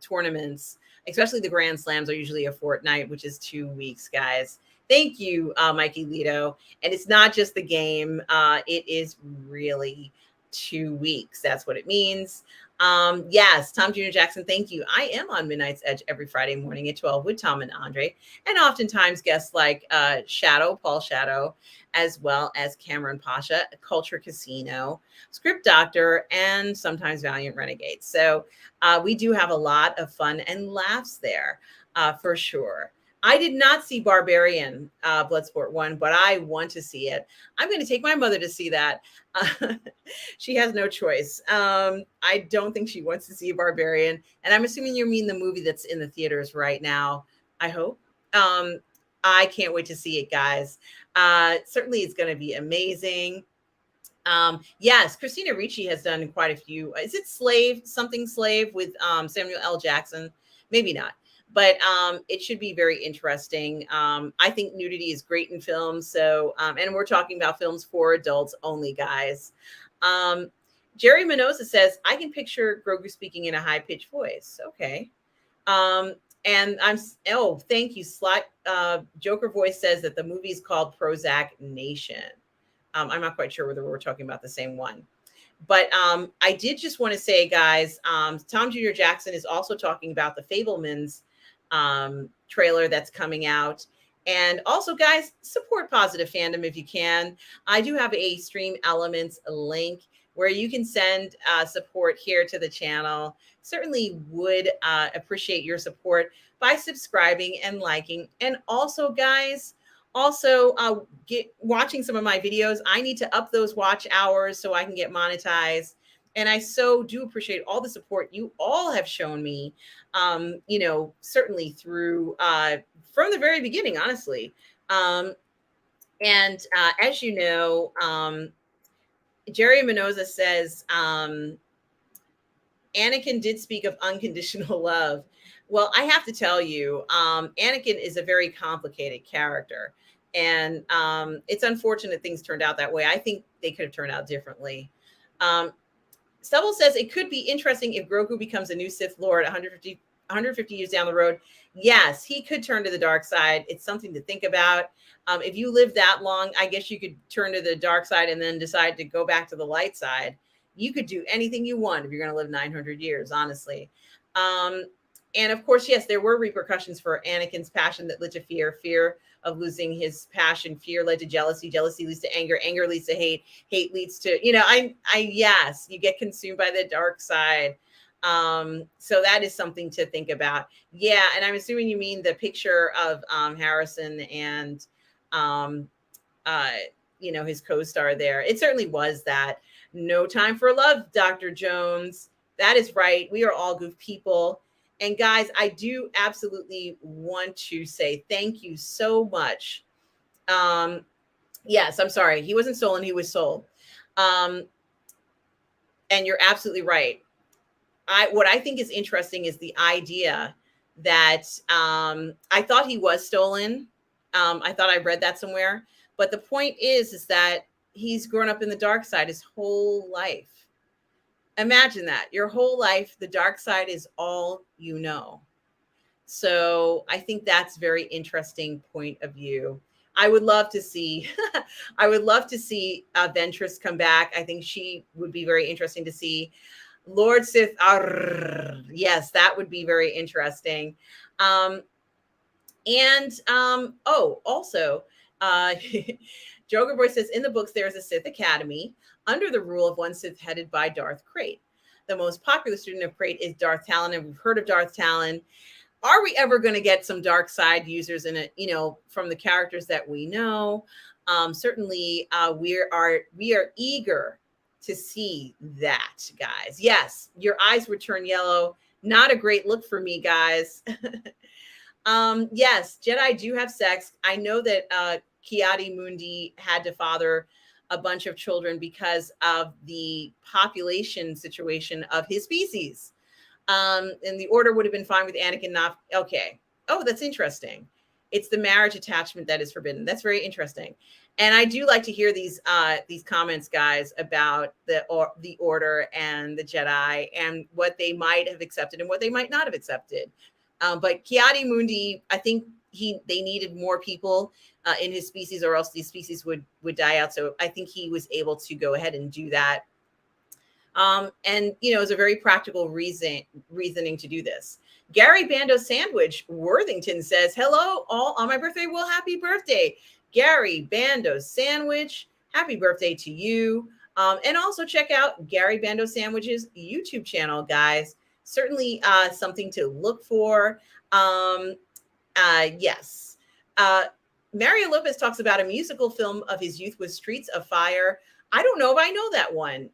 tournaments, especially the Grand Slams are usually a fortnight, which is 2 weeks, guys. Thank you, Mikey Lito. And it's not just the game. It is really 2 weeks. That's what it means. Yes, Tom Jr. Jackson, thank you. I am on Midnight's Edge every Friday morning at 12 with Tom and Andre, and oftentimes guests like Paul Shadow, as well as Cameron Pasha, Culture Casino, Script Doctor, and sometimes Valiant Renegades. So we do have a lot of fun and laughs there for sure. I did not see Barbarian Bloodsport 1, but I want to see it. I'm going to take my mother to see that. Uh, she has no choice. I don't think she wants to see Barbarian. And I'm assuming you mean the movie that's in the theaters right now. I hope. Um, I can't wait to see it, guys. Certainly, it's going to be amazing. Yes, Christina Ricci has done quite a few. Is it Slave with Samuel L. Jackson? Maybe not, but it should be very interesting. I think nudity is great in films. So, and we're talking about films for adults only, guys. Um, Jerry Minosa says, I can picture Grogu speaking in a high pitched voice. Okay. Um, and thank you. Joker Voice says that the movie is called Prozac Nation. I'm not quite sure whether we're talking about the same one. But I did just want to say, guys, Tom Jr. Jackson is also talking about the Fablemans trailer that's coming out. And also, guys, support Positive Fandom if you can. I do have a Stream Elements link where you can send support here to the channel. Certainly would appreciate your support by subscribing and liking. And also, guys, get watching some of my videos. I need to up those watch hours so I can get monetized. And I so do appreciate all the support you all have shown me, certainly through from the very beginning, honestly. As you know, Jerry Minosa says, Anakin did speak of unconditional love. Well, I have to tell you, Anakin is a very complicated character. And it's unfortunate things turned out that way. I think they could have turned out differently. Stubble says it could be interesting if Grogu becomes a new Sith Lord 150 years down the road. Yes, he could turn to the dark side. It's something to think about. If you live that long, I guess you could turn to the dark side and then decide to go back to the light side. You could do anything you want if you're going to live 900 years, honestly. And of course, yes, there were repercussions for Anakin's passion that led to fear of losing his passion. Fear led to jealousy. Jealousy leads to anger. Anger leads to hate. Hate leads to, yes, you get consumed by the dark side. So that is something to think about. Yeah. And I'm assuming you mean the picture of Harrison and, his co-star there. It certainly was that. No time for love, Dr. Jones. That is right. We are all goof people. And guys, I do absolutely want to say thank you so much. Yes, I'm sorry. He wasn't stolen. He was sold. And you're absolutely right. What I think is interesting is the idea that I thought he was stolen. I thought I read that somewhere. But the point is that he's grown up in the dark side his whole life. Imagine that. Your whole life, the dark side is all you know. So I think that's very interesting point of view. I would love to see, Ventress come back. I think she would be very interesting to see. Lord Sith, yes, that would be very interesting. Also, Joker Boy says, in the books, there is a Sith Academy under the rule of one Sith headed by Darth Krayt. The most popular student of Krayt is Darth Talon, and we've heard of Darth Talon. Are we ever going to get some dark side users in it, from the characters that we know? Certainly, we are eager to see that, guys. Yes, your eyes would turn yellow. Not a great look for me, guys. Yes, Jedi do have sex. I know that Ki-Adi-Mundi had to father a bunch of children because of the population situation of his species. And the order would have been fine with Anakin not. Okay. Oh, that's interesting. It's the marriage attachment that is forbidden. That's very interesting. And I do like to hear these comments, guys, about the order and the Jedi and what they might have accepted and what they might not have accepted. But Ki-Adi-Mundi, I think they needed more people in his species, or else these species would die out. So I think he was able to go ahead and do that. It's a very practical reasoning to do this. Gary Bando Sandwich Worthington says, hello all on my birthday. Well, happy birthday, Gary Bando Sandwich. Happy birthday to you. And also check out Gary Bando Sandwich's YouTube channel, guys. Certainly something to look for. Yes. Mario Lopez talks about a musical film of his youth with Streets of Fire. I don't know if I know that one,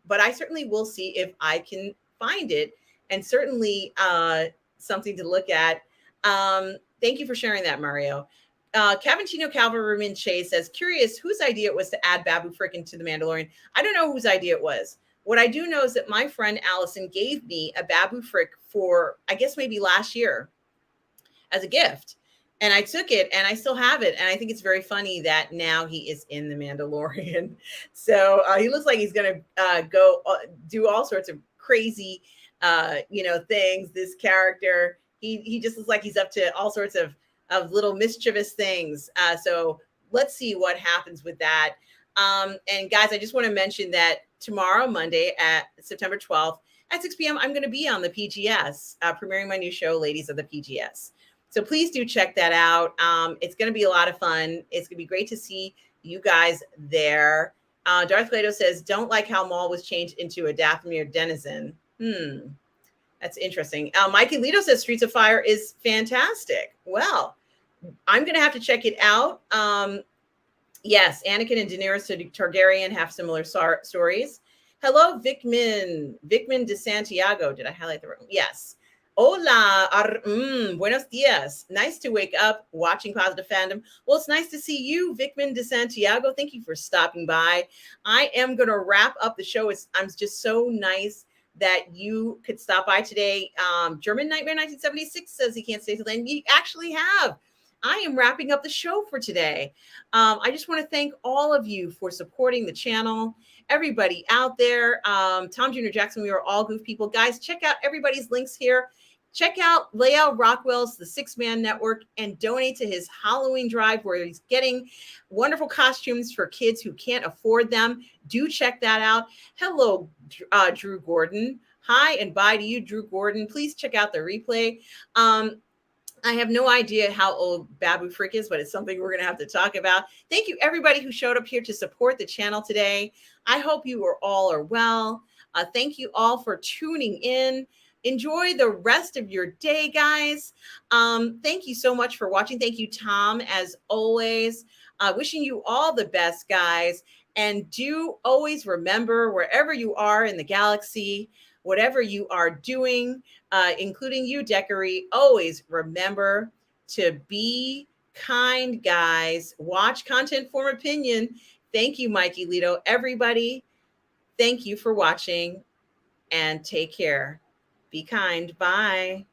but I certainly will see if I can find it, and certainly something to look at. Thank you for sharing that, Mario. Cavantino Calverman Chase says, curious whose idea it was to add Babu Frick into The Mandalorian. I don't know whose idea it was. What I do know is that my friend Allison gave me a Babu Frick for, I guess, maybe last year as a gift. And I took it and I still have it. And I think it's very funny that now he is in The Mandalorian. So he looks like he's going to go do all sorts of crazy, things. This character, he just looks like he's up to all sorts of little mischievous things. So let's see what happens with that. And guys, I just want to mention that tomorrow, Monday at September 12th at 6 p.m., I'm going to be on the PGS, premiering my new show, Ladies of the PGS. So please do check that out. It's going to be a lot of fun. It's going to be great to see you guys there. Darth Plato says, don't like how Maul was changed into a Dathomir denizen. That's interesting. Mikey Lito says Streets of Fire is fantastic. Well, I'm going to have to check it out. Yes, Anakin and Daenerys Targaryen have similar stories. Hello, Vicman de Santiago. Did I highlight the room? Yes. Hola, buenos dias. Nice to wake up watching Positive Fandom. Well, it's nice to see you, Vicman de Santiago. Thank you for stopping by. I am going to wrap up the show. I'm just so nice that you could stop by today. German Nightmare 1976 says he can't stay till then. You actually have. I am wrapping up the show for today. I just want to thank all of you for supporting the channel. Everybody out there, Tom Jr. Jackson, we are all goof people. Guys, check out everybody's links here. Check out Lael Rockwell's The Six Man Network and donate to his Halloween drive where he's getting wonderful costumes for kids who can't afford them. Do check that out. Hello, Drew Gordon. Hi and bye to you, Drew Gordon. Please check out the replay. I have no idea how old Babu Frick is, but it's something we're going to have to talk about. Thank you, everybody who showed up here to support the channel today. I hope you all are well. Thank you all for tuning in. Enjoy the rest of your day, guys. Thank you so much for watching. Thank you, Tom, as always. Wishing you all the best, guys. And do always remember, wherever you are in the galaxy, whatever you are doing, including you, Decory, always remember to be kind, guys. Watch content, form opinion. Thank you, Mikey Lito. Everybody, thank you for watching and take care. Be kind. Bye.